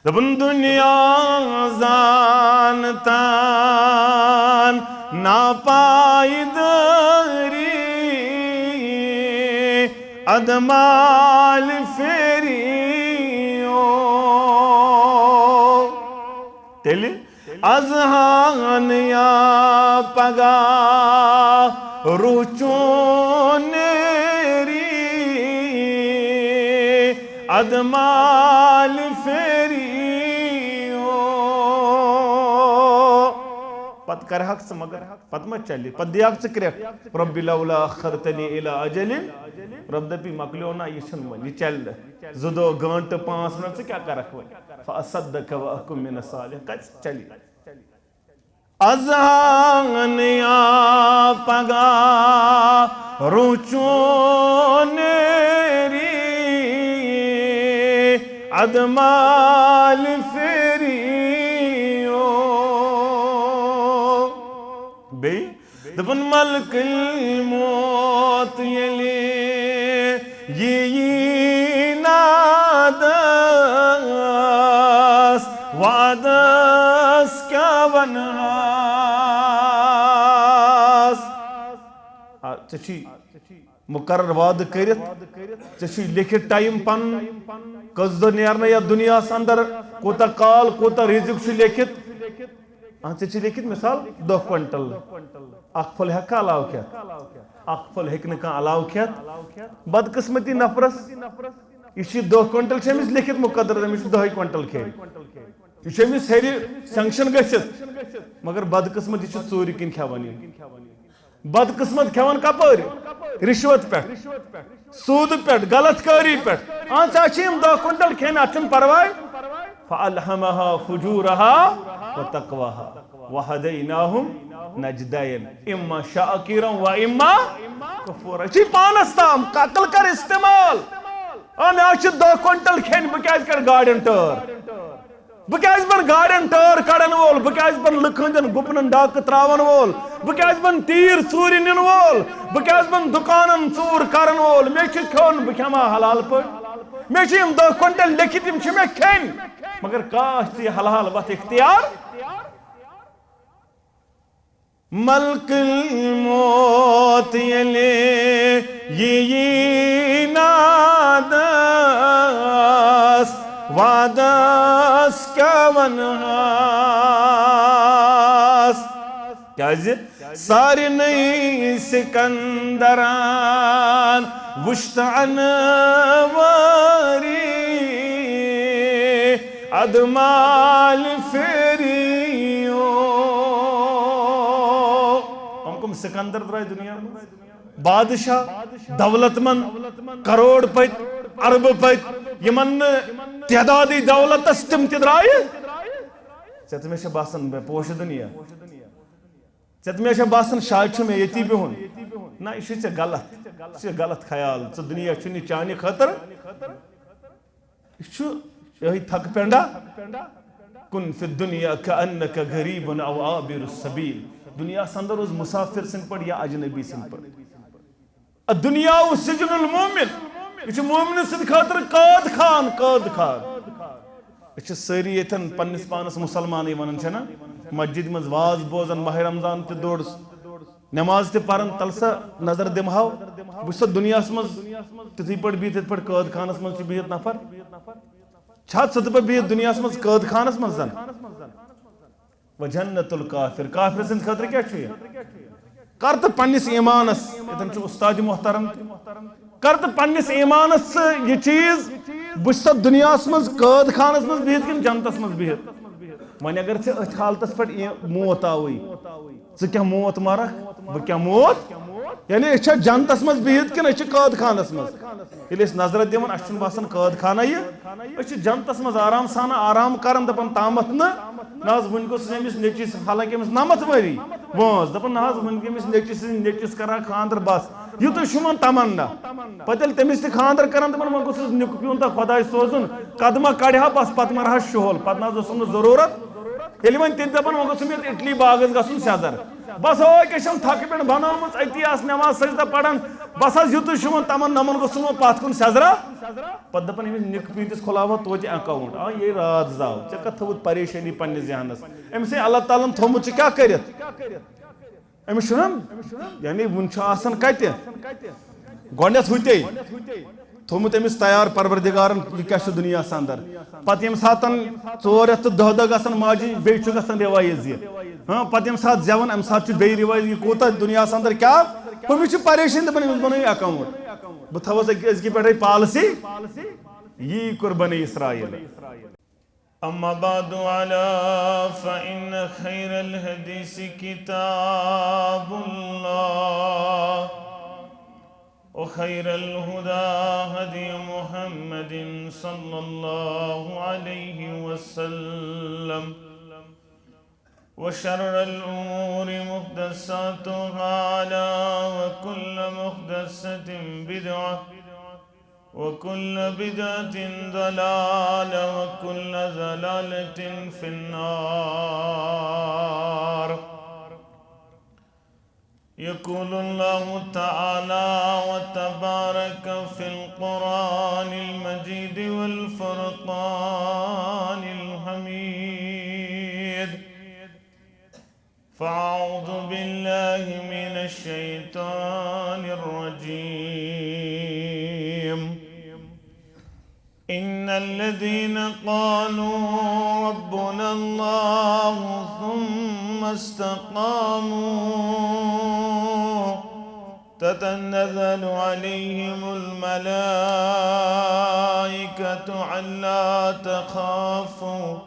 دپن دنیا زانتان ناپائیداری ادمال فیریو تیلی ازہان یا پگا روچونیری ادمال فیریو پت کر حق سے مگر پت مت چلی پت دیاک سے کرک رب لولا اخرتنی الى اجل رب دپی مکلیونا یہ چھن ون یہ چل زدو گھنٹ 5 منٹ سے کیا کرک ون فاصدق واکم من الصالحین کچھ چلی ازہان یا پگا روچونیری ادمال فیریو بی دپن ملک الموت یلی یہ نادس وعدس کیا ونہاس چچی مقرر وعد کرت چچی لکھت ٹائم پن کس دو نیرنا یا دنیا اندر کوتا کال کوتا رزق چھ لکھت چچی لکھت مثال 2 کوئنٹل اخ پھل ہیکا علاو کیا اخ پھل ہیکن کا علاو کیا بدقسمتی نفرس یہ 2 کوئنٹل چھ لکھت مقدر یہ 2 کوئنٹل کھے یہ ہیری سینکشن گھت مگر بدقسمت یہ 4 کن کھیوان بدقسمت کھیوان کپر رشوت پہ سود پہ غلط کاری پہ چیم 2 کوئنٹل کھین اچھن پروائی فَأَلْحَمَهَا فُجُورَهَا وَتَقْوَهَا وَهَدَيْنَاهُمْ نَجْدَيْن اِمَّا شَاكِرًا وَإِمَّا كَفُورًا چی پانستام قتل کر استعمال میں آج 2 کوئنٹل کھین بکیاز کر گاڑین ٹر بکیاز بن گاڑین ٹر کڑن وول بکیاز بن لکھندن گپنن ڈاک تراون وول بکیاز بن تیر ژوٗرِ نِن وول بکیاز بن دکانن ژوٗر کرن وول میں چھ کھیون بکھیما حلال پٲٹھۍ میں چھ 2 کوئنٹل لیکھت یم چھ میں کھین مگر کاش تی حلال وقت اختیار ملک الموت یلی یہ نادس وعدس کیا ونہاس کیا ساری نئی سکندران وشت عنواری ادمال فیریو ہم کم سکندر درائے دنیا میں بادشاہ دولت مند کروڑ پت عرب پت یمن تعدادی دولت استم تدرائے چت میں سے باسن پوش دنیا چت میں سے باسن شاید چھو میں یتی بہن نا یہ سے غلط غلط خیال چھ دنیا چھنی چانی خطر یہی تھک پینڈا کن فی الدنیا کانک غریب او عابر السبیل دنیا سندر اس مسافر سن پڑ یا اجنبی سن پڑ الدنیا و سجن المومن یہ مومن سن خاطر قاد خان یہ ساری یتن پنس پانس مسلمانی ونن چھنا مسجد مز واز بوزن ماہ رمضان تے دوڑ نماز تے پرن تلسا نظر دمہاو بس دنیا مز تتھی پڑ بیت پڑ قاد خانس مز بیت نفر چھت ست پہ بیت دنیا مز قاد خانس مز زن وجنت الکافر کافر سن خاطر کیا چھو کرت پنس ایمانس اتن چھو استاد محترم کرت پنس ایمانس یہ چیز بس دنیا مز قاد خانس مز بیت کن جنتس مز بیت ون اگر ات حالتس پہ موت آوئی کیا موت مارک بہ کیا موت یعنی یہ جنتس مز بہت کن قاد خانس مز یل نظر دان اس باسان قاد خانہ یہ جنتس مز آرام سان آرام کران دپان تامت نا ون گوس امس نیچس حالانکہ امس 9 وری وٲنٛس دپان نا ون امس نیچس کرا خاندر بس یوت شمان تمنا پتہ تمس تہ خاندر کران دپان وۄنۍ گوٚژھُس نیُک پیوٚن تہ خۄداے سوزُن قدمہ کڑہا بس پتہ مرہا شہول پتہ نہ اوسُم نہٕ ضروٗرت ییٚلہِ وۄنۍ تہِ دپان وۄنۍ گوٚژھُم یتھ اٹلی باغس گژھُن سیٚزر بس کشم تھک پہ بنامت اتی آس نماز سجدہ پڑھان بس یوت شمن تمن نمن گھو پت کن سیزرا پتہ دپان امس نک پیتس کھلاوا توتہ اکاؤنٹ یہ رات زاو ے کت تھوت پریشانی پنس ذہنس امس اللہ تعالیٰ تھومت کیا کرت امس یعنی ون آسان کتہ گۄڈنیتھ ہوتے تھومت امس تیار پروردگارن یہ کیا دنیا اندر پتہ یم سات 4 رٮ۪تھ تہٕ 10 دۄہ گژھان ماجہِ بیٚیہِ چھُ گژھان رِوایز یہ پتہ یم سات زیون ام سات بیٚیہِ رِوایز یہ کوتاہ دنیا اندر کیا امس پریشانی دپان امس بنٲیِو اکاؤنٹ بہ تھوس أزکہِ پٮ۪ٹھے پالسی یی کوٚر بنی اسرائیل اما بعد على فإن خير الحديث كتاب الله وخير الهدى هدي محمد صلى الله عليه وسلم وشر الأمور محدثاتها وكل محدثة بدعة وكل بدعة ضلالة وكل ضلالة في النار يقول الله تعالى وتبارك في القرآن المجيد والفرقان الحميد فأعوذ بالله من الشيطان الرجيم إن الذين قالوا ربنا الله ثم استقاموا تتنزل عليهم الملائكة ألا تخافوا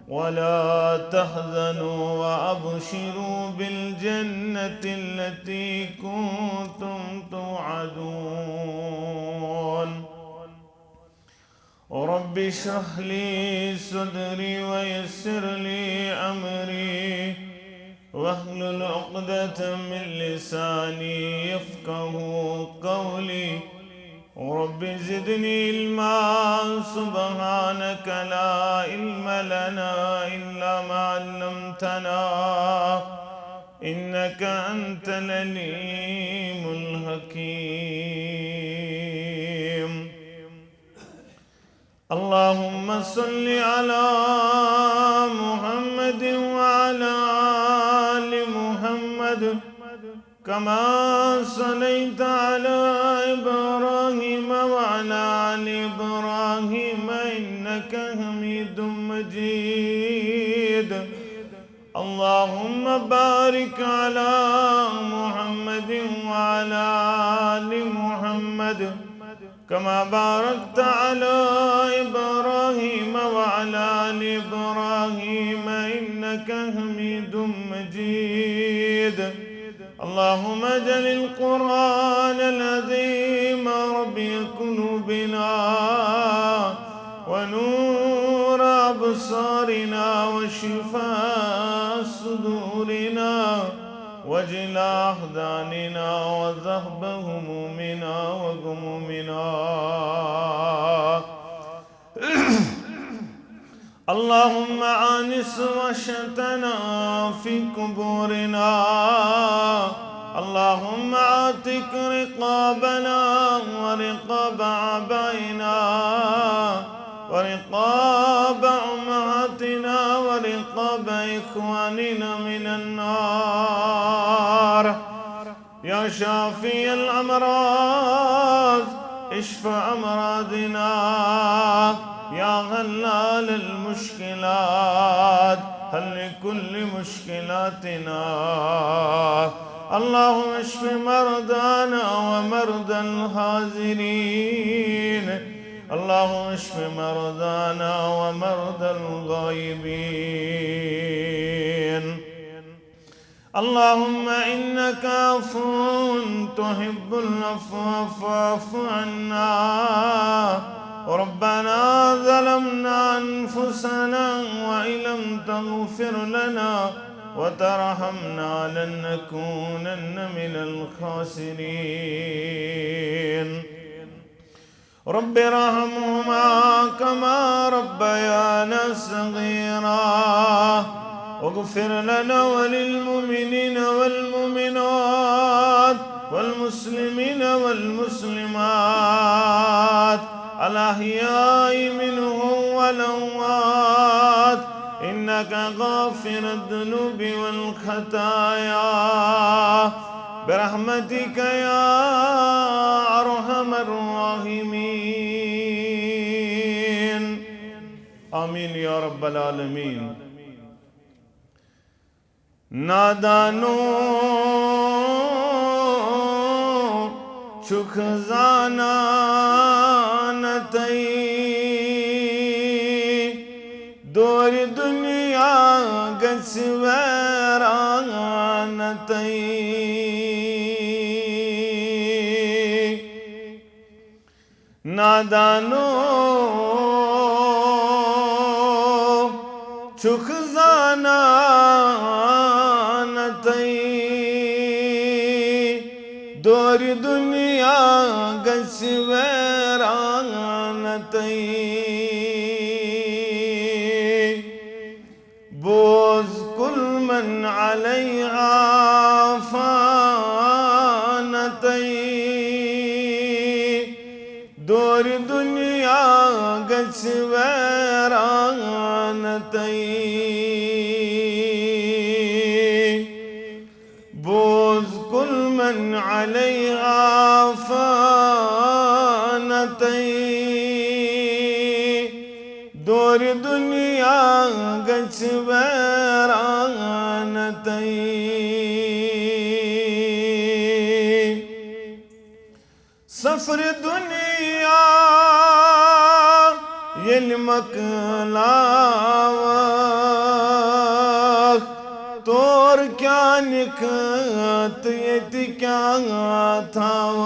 ولا تحزنوا وأبشروا بالجنة التي كنتم توعدون رب اشرح لي صدري ويسر لي أمري واحلل عقدة من لساني يفقه قولي رب زدني علما سبحانك لا علم لنا إلا ما علمتنا إنك أنت العليم الحكيم اللهم صل على محمد وعلى آل محمد كما صليت على إبراهيم وعلى آل إبراهيم إنك حميد مجيد اللهم بارك على محمد وعلى آل محمد كما باركت على إبراهيم وعلى آل إبراهيم إنك حميد مجيد اللهم اجعل القرآن العظيم ربيع قلوبنا ونور أبصارنا وشفاء صدورنا وجلاء أحزاننا وذهب همومنا وغمومنا اللهم آنس وحشتنا في قبورنا اللهم اعتق رقابنا ورقاب آبائنا ورقاب أمهاتنا ورقاب إخواننا من النار يا شافي الأمراض اشف أمراضنا يا حلال المشكلات حل كل مشكلاتنا اللهم اشف مرضانا ومرضى الحاضرين اللهم اشف مرضانا ومرضى الغائبين اللهم إنك عفو تحب العفو فاعف عنا ربنا ظلمنا أنفسنا وإن لم تغفر لنا وترحمنا لنكونن من الخاسرين رب ارحمهما كما ربيانا صغيرا واغفر لنا وللمؤمنين والمؤمنات والمسلمين والمسلمات الأحياء منهم والأموات إنك غافر الذنوب والخطايا برحمتك يا أرحم الراحمين آمين يا رب العالمين نادانو چھ خزانہ نتائی دور دنیا گس ویران نتائی نادانو چھ خزانہ نتائی دور دنیا گس ویران نتائی بوز کل من علیہا فان نتائی دور دنیا گس ویران نتائی بوز کل من علیہا فان نتائی دور دنیا گس ویران نتائی سفر دنیا یل مکلاوک تور کیا نکھت یت کیا تھاوک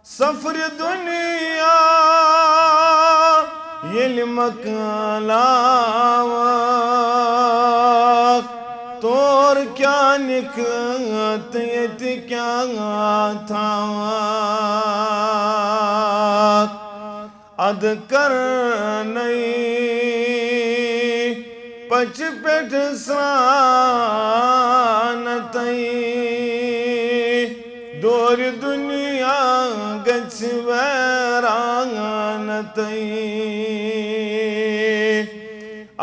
سفر دنیا یل مکلاوک تور کیا نکھت یت کیا تھاوک اد کرنئی پچ پیٹ سرانتائی دور دنیا گچ ویرانتائی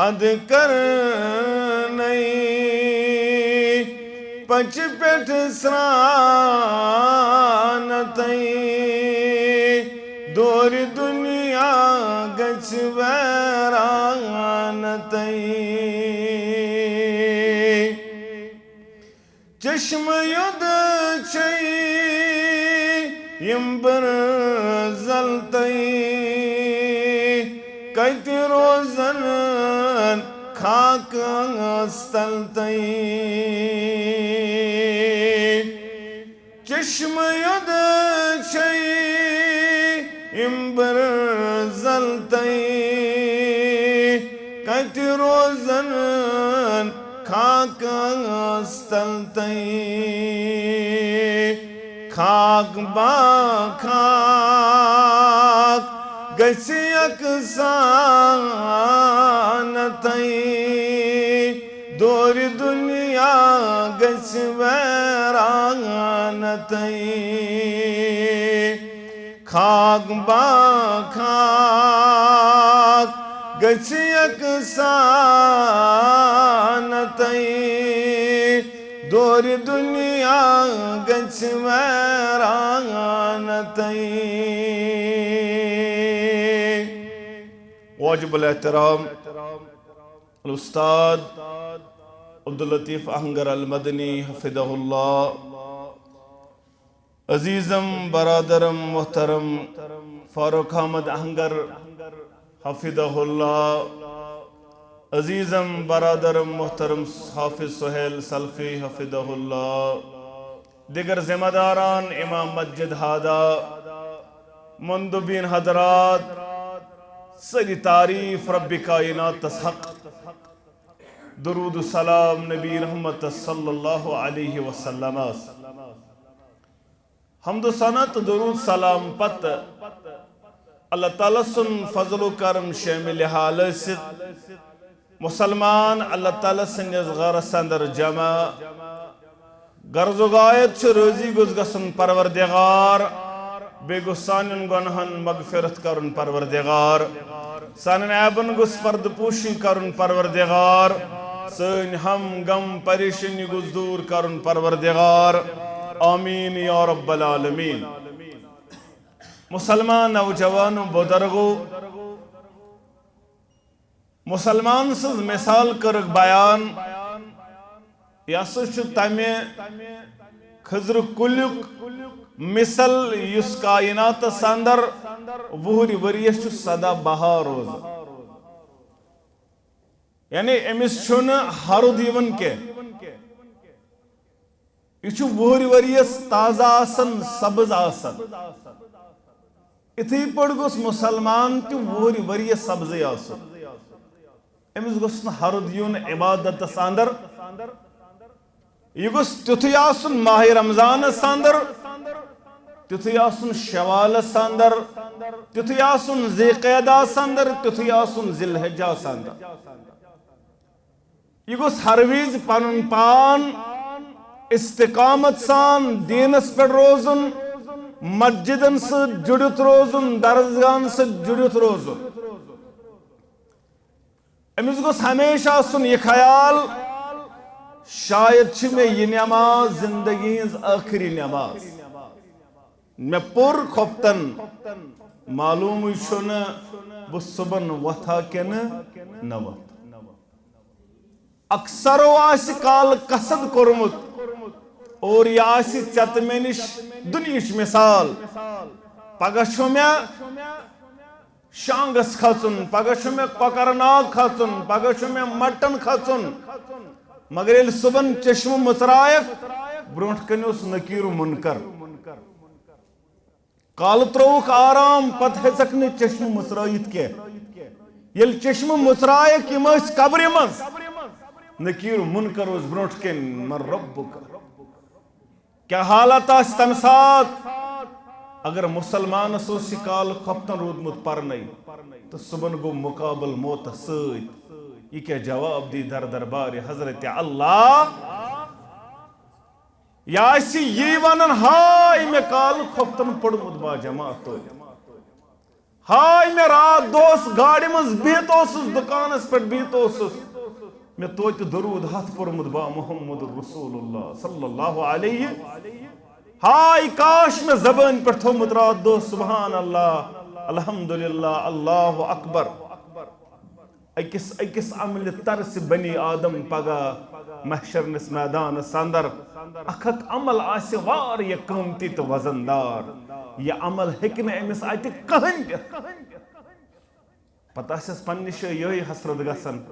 اد کرنئی پچ پیٹ سرانتائی دور دنیا گچ ویرانتائی چشم ید چئی یمبر زلتائی کیت روزن خاک استلتائی چشم ید چئی یمبر زلتائی کیت روزن خاک استلتائی خاک با خاک گسی اکسانتائی دور دنیا گس ویرانتائی خاک با خاک گسی اکسانتائی دور دنیا گچ ویرانتائی واجب الاحترام الاستاذ عبداللطیف اہنگر المدنی حفظہ اللہ عزیزم برادرم محترم فاروق احمد اہنگر حفظہ اللہ عزیزم برادرم محترم حافظ سہیل سلفی حفظہ اللہ دیگر ذمہ داران امام مسجد ہادہ مندوبین حضرات سری تعریف رب کائنات حق درود و سلام نبی رحمت صلی اللہ علیہ وسلم حمد و ثنا تو درود سلام پت اللہ تعالیٰ سن فضل و کرم شامل حال ست مسلمان اللہ تعالیٰ سنس غرس اندر جمع غرض و غایت چھ روزی گز گسن پروردگار بے گو سانن گنہن مغفرت کرن پروردگار سانن عیبن گس پرد پوشی کرن پروردگار سن ہم غم پریشانی گز دور کرن پروردگار آمین یا رب العالمین مسلمان نوجوان و بزرگو مسلمان سز مثال کرک بیان یہ سہ تمہ خضر کلیک مثل یس کائنات اندر وہر وریس سدا بہار روز یعنی امس ہرد یوان کی یہ وہر وریس تازہ آسن سبز آسن اتھی پڑ گوس مسلمان تہ وہر وریس سبزی آسن امس گوس ہرد یون عبادت اندر یہ گوس تیتھی آسن ماہ رمضان اندر تیتھی آسن شوال اندر تیتھی آسن ذی قعدہ اندر تیتھی آسن ذی الحجہ اندر یہ گوس ہر ویز پنن پان استقامت سان دینس پر روزن مسجدن سے جڑت روزن درسگاہن سے جڑت روزن امس گوس ہمیشہ سن یہ خیال شاید چھ میں یہ نماز زندگی ہز آخری نماز میں پر کھوپتن معلوم چھن بہ صبح وتھا کن نہ وتھ اکثرو آس کال قصد کورمت اور یہ آس ژت مے نش دنیش مثال پگہ چھو میں شانگس کھسن پگہ چھو میں کۄکر ناگ کھسن پگہ چھو میں مٹن کھسن مگر یل صبح چشم مژرایک برونٹ کن اس نکیر و منکر کال تروک آرام پتہ ہیژک نہ چشم مژرایت کی یل چشم مژرایک یم ٲسۍ قبرِ منٛز نکیر و منکر اوس برونٹ کن من ربک کیا حالت آس تمہ سات اگر مسلمان اس کال کھپتن رودمت پرنے تو صبح گو مقابل موت ست یہ کیا جواب دی در دربار حضرت اللہ یا اسی یہ ونن ہائی میں کال کھپتن پڑمت با جماعت ہائی میں رات دوس گاڑی منز بیت اوسس دکانس پر بیت اوسس میں توت درود ہاتھ پڑمت با محمد رسول اللہ صلی اللہ علیہ ہائی کاش میں زبان پر تھومت رات دو سبحان اللہ الحمدللہ اللہ اکبر اکس عمل ترس بنی آدم پگا محشر نس میدان اندر اکھ عمل آسہ واریاہ قیمتی تو وزندار یہ عمل ہیکہ نہ امس اتہ کہن پتہ آسس پننہ جایہ یہی حسرت گژھان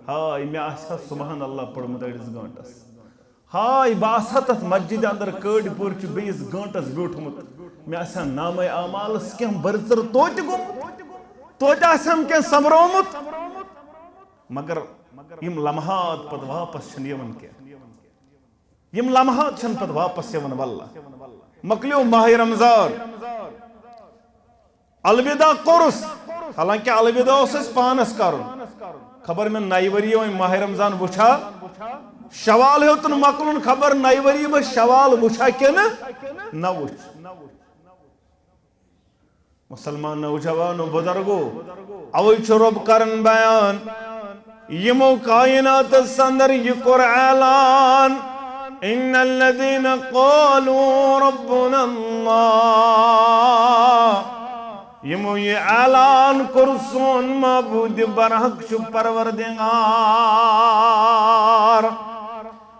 ہاے مے آسہ سبحان اللہ پڑمت أڑس گٲنٛٹس ہاے بہ آسہا تتھ مسجد اندر کٔڑۍ پورچہِ بیٚیِس گٲنٛٹس بیوٗٹھمُت مےٚ آسہِ ہا نامے اعمالس کینٛہہ برژر توتہِ گوٚمُت توتہِ آسہم کینٛہہ سمرومُت مگر یم لمحات پتہٕ واپس چھنہٕ یِوان کینٛہہ یم لمحات چھنہٕ پتہٕ واپس یِوان واللہ مۄکلیو ماہ رمضان الوداع کوٚرُس حالانکہ الوداع اوس اسہِ پانس کرُن خبر مےٚ نَیہِ ؤرِیہِ وۄنۍ ماہ رمضان وٕچھا شوال ہیوتن مکلن خبر نئی وری بہ شوال وچھا کنہ نہ وچھ مسلمان نوجوان و بزرگو اوئی چھ رب کرن بیان یمو کائنات اندر یہ کور اعلان ان الذين قالوا ربنا اللہ یمو یہ اعلان کر سون معبود برحق چھ پروردگار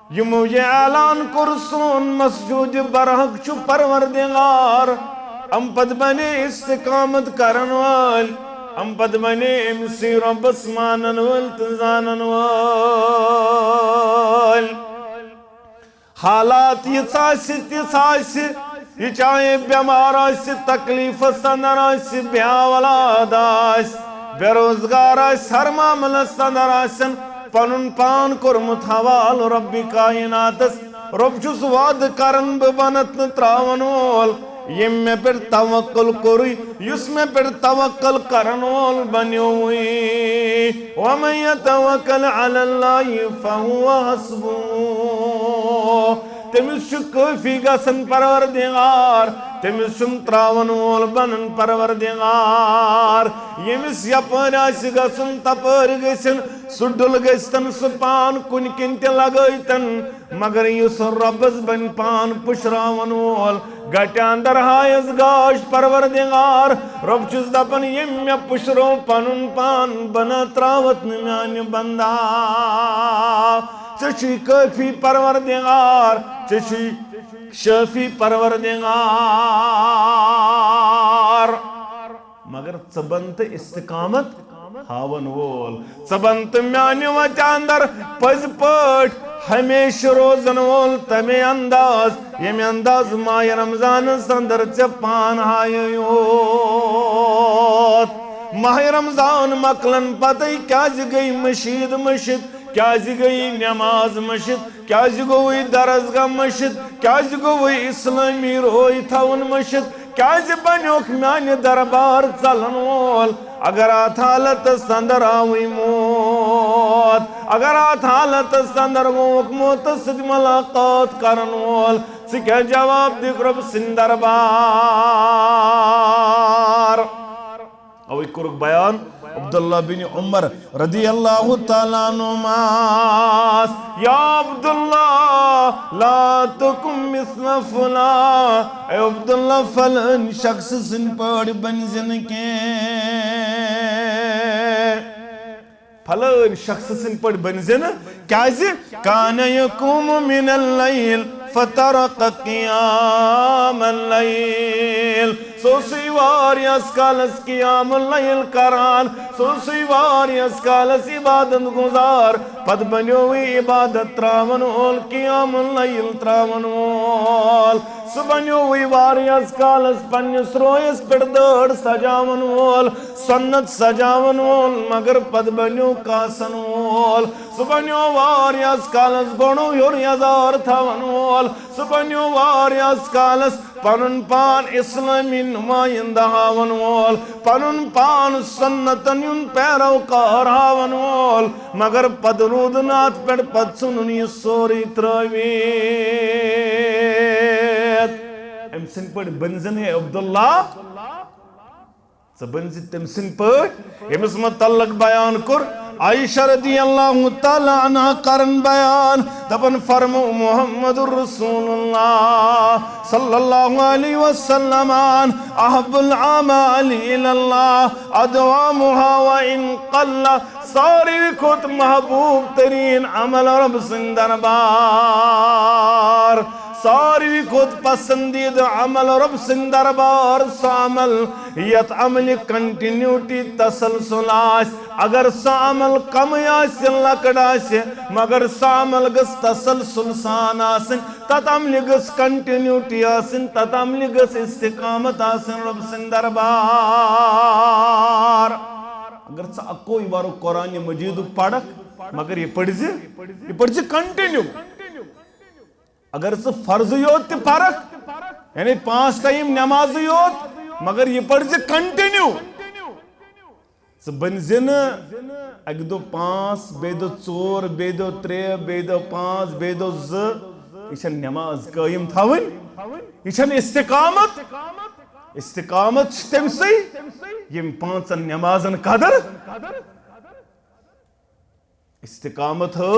یمو یہ اعلان کر سون مسجود برحق چھ پروردگار ام پد بنے استقامت کرن وال ام پد بنے امسی ربس مانن وال تزانن وال حالات یہ ساسی یہ چاہے بیمار آسی تکلیف سندر آسی بے اولاد آسی بے روزگار آسی ہر معاملہ سندر آسن پنن پان کورمت حوال رب کائناتس رب چھس وعد کرن بنت تراون وول یم میں پر توکل کوری یس میں پر توکل کرن وول بنیوئی ومن یتوکل علی اللہ فہو حسبہ تمس چھ کافی گژھن پروردگار تمس چھن تراون وول بنن پروردگار یمس یپر آسہِ گژھن تپر گژھن سہ ڈل گژھتن سہ پان کن کن تہ لگٲیتن مگر یس ربس بن پان پشراون وول گٹہِ اندر ہایس گاش پروردگار رب چھُس دپان یم مےٚ پشرو پنن پان بنا تراوت نہٕ میانہِ بندا ژےٚ چھُے کٲفی پروردگار ژےٚ چھُے شافی پروردگار مگر ژٕ بن تہٕ استقامت ہاون وول ژٕ بن تہٕ میانہِ وتہِ اندر پٔزۍ پٲٹھۍ ہمیشہ روزن وول تمے انداز ییٚمہِ انداز ماہ رمضانس اندر ژےٚ پان ہایے یوت ماہ رمضان مکلن پتہٕ کیازِ گٔے مشید مشد کیازِ گئی نماز مشد کیازِ گوٚوٕے درسگاہ مشد کیازِ گوٚوٕے اسلامی روی تھاون مشد کیازِ بنیوکھ میانہِ دربار ژلن وول اگر اتھ حالتس اندر آوٕے موت اگر اتھ حالتس اندر گوٚوُکھ موتس سۭتۍ ملاقات کرن وول ژٕ کیٛاہ جواب دِکھ رۄب سٕنٛدِ دربار اوے کوٚرُکھ بیان عبداللہ بن عمر رضی اللہ تعالیٰ عنہما یا عبداللہ لا تکم مثل فلان اے عبداللہ فلان شخص سن پڑ بنزن کے فلان شخص سن پڑ بنزن کیازِ کان یقوم من اللیل فترق قیام اللیل سوسی واریس کالس قیام اللیل کران سوسی واریس کالس عبادت گزار پت بنیوی عبادت تراون وول قیام اللیل تراون وول سہ بنیوی واریس کالس پننس رویس پہ دٲڑ سجاون وول سنت سجاون وول مگر پت بنیو کاسن وول سہ بنیو واریس کالس گوڑو یور یزار تھاون وول سہ بنیو واریس کالس پنن پان اسلامی نمائندہ ہاون وول پنن پان سنتن یون پیروکار ہاون وول مگر پد رود نات پڑ پد سنن یہ سوری تراویت ام سن پڑ بنزن ہے عبداللہ ژٕ بنزِ تم سن پٲٹھۍ ییٚمِس متعلق بیان کوٚر عائشہ رضی اللہ تعالیٰ عنہ کرن بیان دپن فرمو محمد رسول اللہ صلی اللہ علیہ وسلم احب العمال الاللہ ادوامها وان قل ساری کھوت محبوب ترین عمل رب سن دربار ساری کھوت پسندید عمل رب سن دربار سا عمل یت عمل کنٹینیوٹی تسلسل آس اگر سا عمل کم آس لکڑ آس مگر سا عمل گس تسلسل سان آسن تت عمل گس کنٹینیوٹی آسن تت عمل گس استقامت آسن رب سن دربار اگر سا اکوئی بارو قرآن مجید پڑھک مگر یہ پڑھ کنٹینیو اگر سا فرض یوت تی پرک یعنی 5 ٹائم نماز یوت مگر یہ پڑھ کنٹینیو سا بنزن اگ دو 5 بے دو 4 بے دو 3 بے دو 5 بے دو 2 یہ نماز قائم تھاون یہ استقامت استقامت تم سی یم 5 نمازن قدر استقامت ہو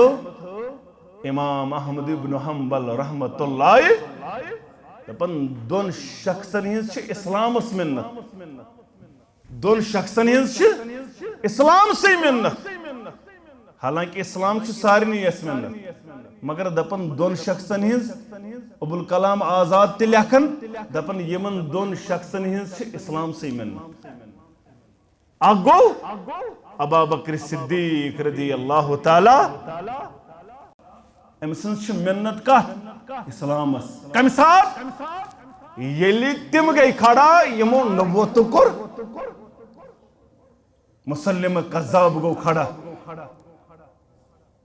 امام احمد بن حنبل رحمت اللہ دپن دون شخصن ہنز اسلام اس منت دون شخصن ہنز اسلام سے منت حالانکہ اسلام سارنی اس منت مگر دپن دون شخصن ہنز ابوالکلام آزاد تی لکھن دپن یمن دون شخصن ہنز اسلام سے منت اگو ابا بکر صدیق رضی اللہ تعالی امسنس منت کت اسلام کم سات یلی تم گئی کھڑا یمو نبوت کر مسلم قذاب گو کھڑا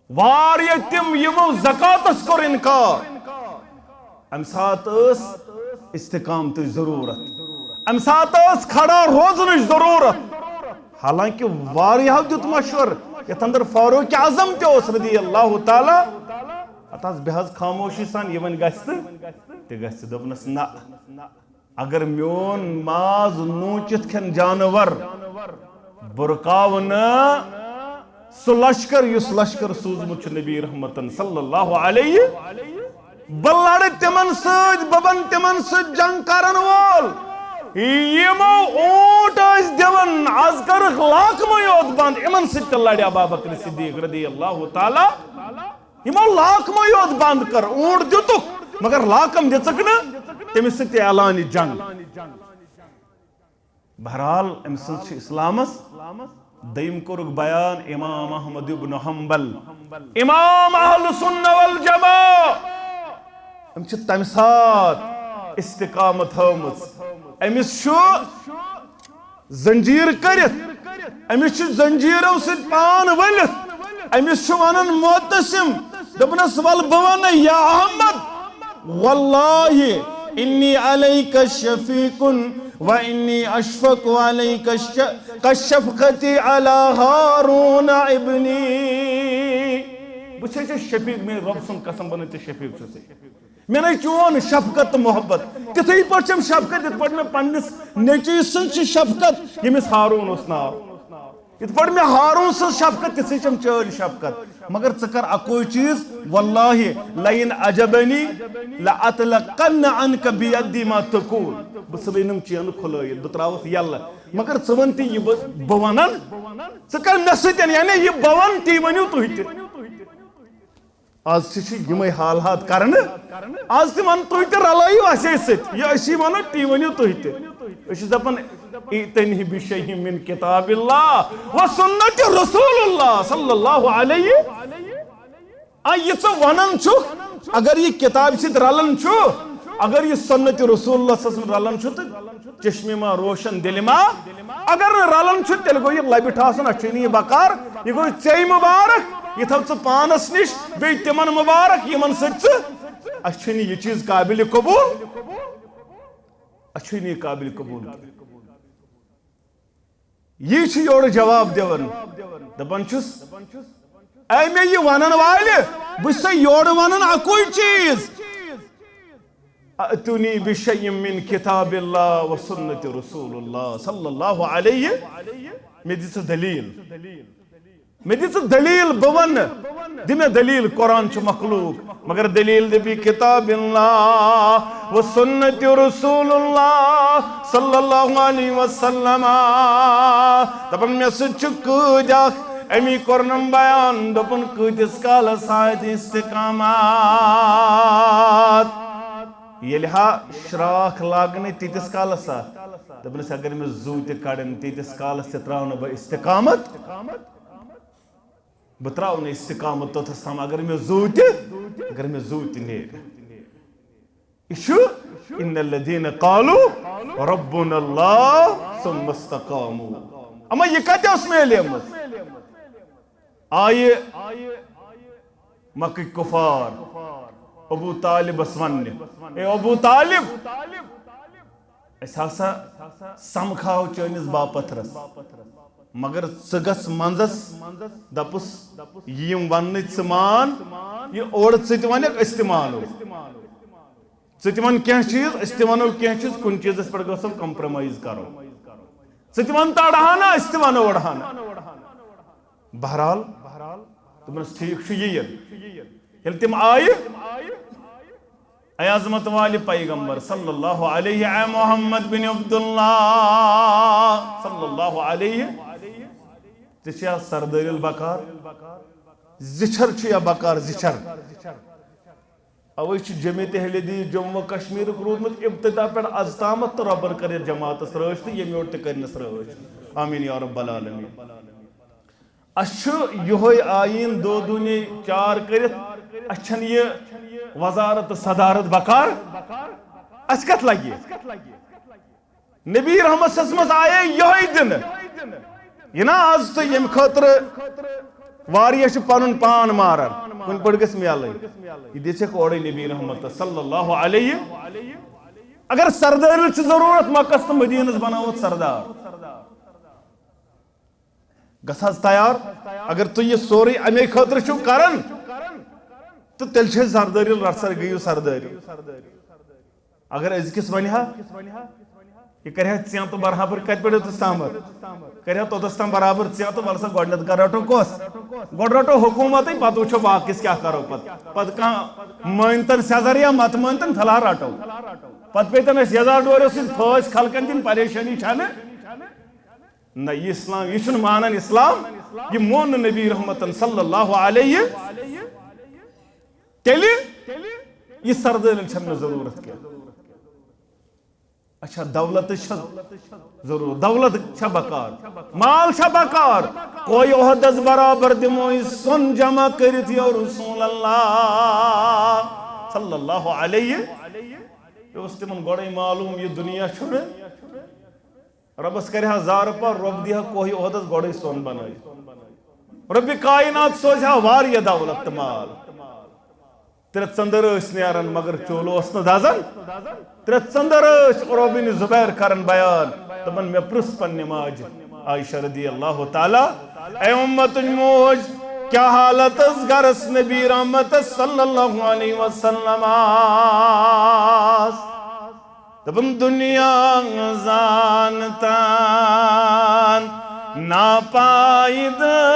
واری تم یمو زکاتس کر انکار ام سات اس استقامت ضرورت ام سات کھڑا روزن ضرورت حالانکہ واریاہ دیت مشور یت اندر فاروق اعظم تہ رضی اللہ تعالی اتاس بہز خاموشی سان یہ ون گژھِ تہ گژھِ دوپنس نہ اگر میون ماز نوچت کھن جانور برقاو سہ لشکر اس لشکر سوزمت نبی رحمتن صلی اللہ علیہ بہ لڑ تمن ست بہ بن تمن ست جنگ کرن وول یمو اونٹ دون آز کرک لاکمے یوت بند امن ست لڑ ابا بکر صدیق رضی اللہ تعالی یمو لاکمے یوت بند کر اونٹ دتک مگر لاکم دژک نا تمس ست اعلان جنگ بہرحال ام سن اسلامس دیم کورک بیان امام احمد ابن حنبل امام اہل سنہ والجماع ام چھ تمہ سات استقامت ہمز امس زنجیر کرت امس زنجیرو ست پان ولت امس ونن معتصم دپنس ول بون یا احمد واللہ انی علیک شفیق وانی اشفق علیک کشفقتی علی ہارون ابنی بچے شفیق میں رب سن قسم بنتے شفیق چھے میں نے چون شفقت محبت کتھائی پر چھم شفقت ات پر میں پنس نیچی سن شفقت یمس ہارون اس ناو ات پر میں ہارون سن شفقت تسی چھم چل شفقت مگر ژکر اکوئی چیز واللہ لئن عجبنی لأطلقن عنک بیدی ما تقول بس بینم چین کھلائیت بتراوت یل مگر ژون تی یہ بونن ژکر نسیتن یعنی یہ بون تی ونیو تو ہیت آج چھ یمے حالات کرن آج تی من تو ہیت رلائیو اسی ست یہ اسی ونو تی ونیو تو ہیت اسی دپن ایتنی بشیء من کتاب اللہ و سنت رسول اللہ صلی اللہ علیہ یہ ژٕ ونان چھُکھ اگر یہ کتاب ست رلان چھُ اگر یہ سنت رسول اللہ صلی اللہ علیہ وسلم رلان چھُ تو چشمہ ما روشن دل ما اگر رلان چھُ تیل گو یہ لبہ ٹھاسن اچھنی بکار یہ گو ژے مبارک یہ تھو ژٕ پانس نش بی تمن مبارک یمن سۭتۍ ژٕ اچھنی یہ چیز قابل قبول اچھنی قابل قبول یہ چھ یور جواب دیون دپان چھس اے میں یہ ونن والے بس یور ونن اکوئی چیز اتنی بشیء من کتاب اللہ و سنت رسول اللہ صلی اللہ علیہ میں دس دلیل میں دس دلیل بون دی میں دلیل قرآن چھ مخلوق مگر دلیل دی بھی کتاب اللہ و سنت رسول اللہ صلی اللہ علیہ وسلم دپن میں سچک جاک امی کرنم بیان دپن کتس کال سایت استقامات یہ لہا شراخ لاگنے تیتس کال سا دپن سے اگر میں زوت کڑن تیتس کال سے تراؤن با استقامت بتراؤن استقامت تو تھا اگر میں زوت نیر اشو ان الذین قالوا ربنا اللہ ثم استقاموا اما یہ کہتے ہیں اس میں لیمت آئے مکہ کفار ابو طالب اسواننے اے ابو طالب ایسا سمکھاو چینس باپت رس مگر سگس منزس دپس یم ونت سمان یہ اوڑ ستوانک استعمالو ستوان کیا چیز استعمالو کیا چیز کن چیز اس پر گوسم کمپرمائز کرو ستوان تاڑھانا استعمالو وڑھانا بہرحال تمہن ٹھیک چھو یہ یل تم آئے اے عظمت والی پیغمبر صلی اللہ علیہ اے محمد بن عبداللہ صلی اللہ علیہ تشیا سردر البکار زچھر چھو یا بکار زچھر اوی چھ جمعیت اہل دی جموں کشمیر رودمت ابتدا پر ازتامت تو ربر کرے جماعت سرشت یہ میوٹ کرنے سرشت آمین یا رب العالمین اشو یہوئی آئین دو دونی چار کرت اچھن یہ وزارت صدارت بکار اسکت لگی نبی رحمت سسمت آئے یہوئی دن یہ نا آز تو یم خطر واریش پانن پان مارن کن پڑھ گس میں آلائی یہ دیچے کوڑی نبی رحمت صلی اللہ علیہ اگر سردار ضرورت مکس تو مدینس بناوت سردار گھس تیار اگر تو یہ سوری امی خاطر چھو کرن تو تیل چھ سرداری رسر گیو سرداری اگر ازکس ونہا یہ کرہ ژےٚ تو برابر کت پہ تو تامت کرہ توتس تام برابر ژےٚ تو ولسا گۄڈنیتھ کر رٹو کس گۄڈ رٹو حکومت پتہ وچھو باقیس کیا کرو پتہ کانٛہہ مٲنتن سیزر یا مت مٲنتن فی الحال رٹو پتہ پیتن اس یزار ڈورو سۭتۍ پھٲسۍ خلقن دِنۍ پریشٲنی چھنہٕ نہ یہ اسلام یہ چھُنہٕ مانان اسلام یہ مون نہٕ نبی رحمتن صلی اللہ علیہ تیٚلہِ یہ سردٲرۍ چھنہٕ ضروٗرت کینٛہہ اچھا دولت ضرور دولت چھا بکار مال چھا بکار کوئی عہدس برابر دمو سن جمع کرت یا رسول اللہ صلی اللہ علیہ اس تمن گوڑے معلوم یہ دنیا چھوڑے ربس کرہا زار پر رب دیہا کوئی عہدس گوڑے سن بنائی رب کائنات سوچا واریا دولت مال ترت ژندر ٲسۍ نیران مگر چولو اوس نہٕ دزان ترت ژندر ٲسۍ عروہ بن زبیر کران بیان دپان مےٚ پرٛژھ پننہِ ماجہِ عائشہ رضی اللہ تعالیٰ اے امتٕچ موج کیا حالت ٲس گرس نبی رحمت صلی اللہ علیہ وسلم دپان دنیا زانتان ناپائیداری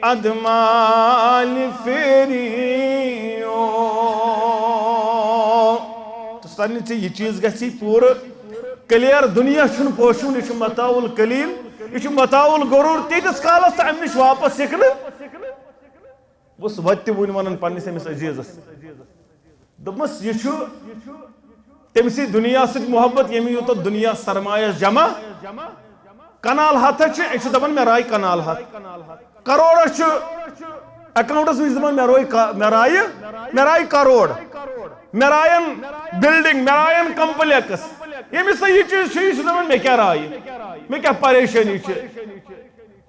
ادمال فیریو تو سارنی سے یہ چیز گسی پورا کلیر دنیا چھن پوشون یہ متاول قلیل یہ متاول غرور تیتس کالس تا امنش واپس سکن بس وتی ون ونن پنس امس عزیزس دمس یہ تمسی دنیا سے محبت یمی یوت دنیا سرمایہ جمع کنال ہاتھ چھ دپان مے راے کنال ہاتھ کروڑ اکاؤنٹس مجھ دپان مے رائے کروڑ مے رائن بلڈنگ مے رائن کمپلیکس یمس یہ چیز یہ دپان مے کیا رائے مے کیا پریشانی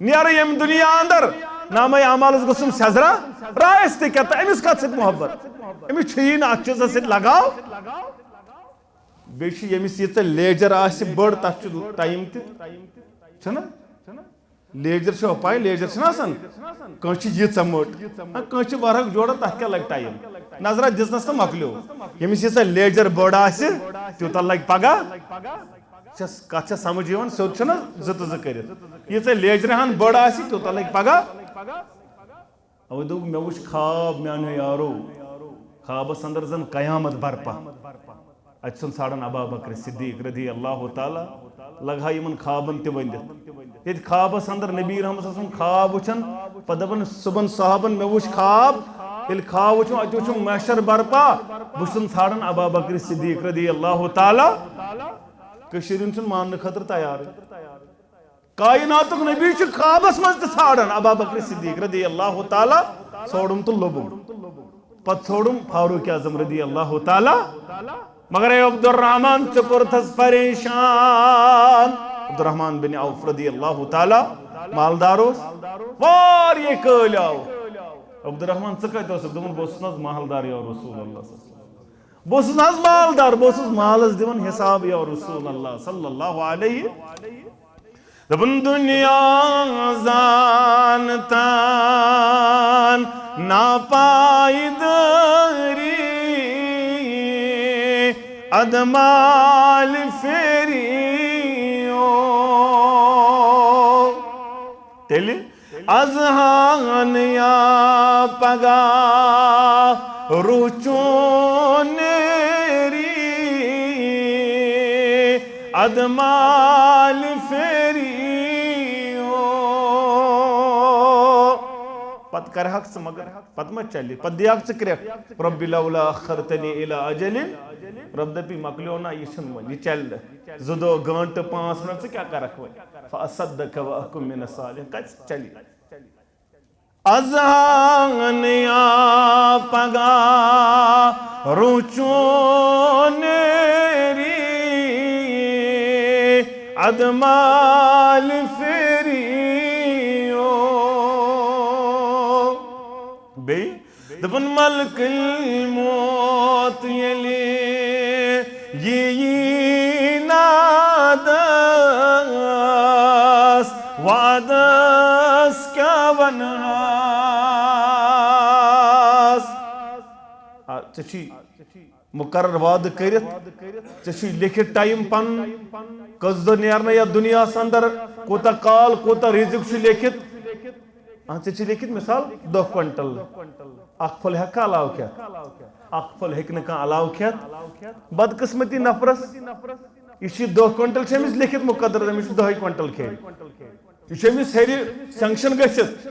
نیرٕ یم دنیا اندر نامہ اعمالس گژھُم سیزرا رایس تہ کیا تو امس کت سۭتۍ محبت امس چھُیی نہٕ اتھ چیزس سۭتۍ لگاو بیٚیہِ چھُ ییٚمِس ییٖژاہ لیجر آسہِ بٔڑ تتھ چھُ ٹایم تہِ چھُنہ لیجر چھو پائی لیجر چھنا آسان کانٛہہ چھِ ییٖژاہ مٔٹ کانٛہہ چھِ ورہک جوڑا تتھ کیٛاہ لگہِ ٹایم نظرا دِژنس تہٕ مۄکلیو ییٚمِس ییٖژاہ لیجر بٔڑ آسہِ تیوٗتاہ لگہِ پگاہ کتھ چھا سمجھ یِوان سیوٚد چھُنہ زٕ تہٕ زٕ کٔرِتھ ییٖژاہ لیجرِ ہن بٔڑ آسہِ تیوٗتاہ لگہِ پگاہ اوے دوٚپ مےٚ وٕچھ خواب میانیو یارو خوابس اندر زن قیامت برپا اتہِ ژھُن ژھانڈان ابا بکر صدیق رضی اللہ تعالیٰ لگہا یمن خوابن تہِ ؤنِتھ ییٚتہِ خوابس اندر نبی رحمت صلی اللہ علیہ وسلم خواب وٕچھان پتہٕ دپان صبحن صحابن مےٚ وٕچھ خواب ییٚلہِ خواب وٕچھُم اتہِ وٕچھُم محشر برپا بہٕ چھُسن ژھانڈان ابا بکر صدیق رضی اللہ تعالیٰ کشیٖرِ ہُنٛد چھُنہٕ ماننہٕ خٲطرٕ تیارٕے کائناتُک نبی چھُ خوابس منٛز تہِ ژھانڈان ابا بکر صدیق رضی اللہ تعالیٰ ژھوڑُم تہٕ لوٚبُم پتہٕ ژھوڑُم فاروق اعظم رضی اللہ تعالیٰ مگر اے عبد الرحمن ژٕ کوٚرتھس پریشان عبد الرحمن بن عوف رضی اللہ تعالیٰ مالدار اوس واریاہ کٲلۍ آو عبد الرحمن ژٕ کتہِ اوسُکھ دوٚپُن بہٕ اوسُس نہ حظ مالدار یا رسول اللہ بہٕ اوسُس نہ حظ مالدار بہٕ اوسُس مالس دِوان حساب یا رسول اللہ صلی اللہ علیہ دپُن دنیا زانتان ناپائیداری ادمال فیریو تیلی ازہان یا پگاہ روچون ادمال فیریو پت کرہک ژٕ مگر پت ما چلی پت دیاک ژٕ کرٛیکھ رب لولا اخرتنی الی اجل رب دپی مکلیو نا یہ چھُنہٕ وۄنۍ یہِ چلہِ نہٕ 2 دۄہ گٲنٛٹہٕ 5 منٹ ژٕ کیٛاہ کرکھ وۄنۍ فاصدق واکن من الصالحین کتہِ چلی ازہان یا پگاہ روچون ادمال فیریو دپن ملک الموت یلی یہ نادس وعدس کیا ونہاس چی مقرر وعد کرت چی لکھت ٹائم پن کس دہ نیرنا یا دنیا اندر کوتا کال کوتا رزق لکھت چی لکھت مثال 10 کوئنٹل اخ پھل ہیکا علاو کھیت اخ پھل ہیک نہ کانٛہہ علاو کھیت بدقسمتی نفرس یہ 2 کوئنٹل چھ لکھت مقدر أمس 10 کوئنٹل کھیت یہ أمس ہیٚرِ سینکشن گژھِتھ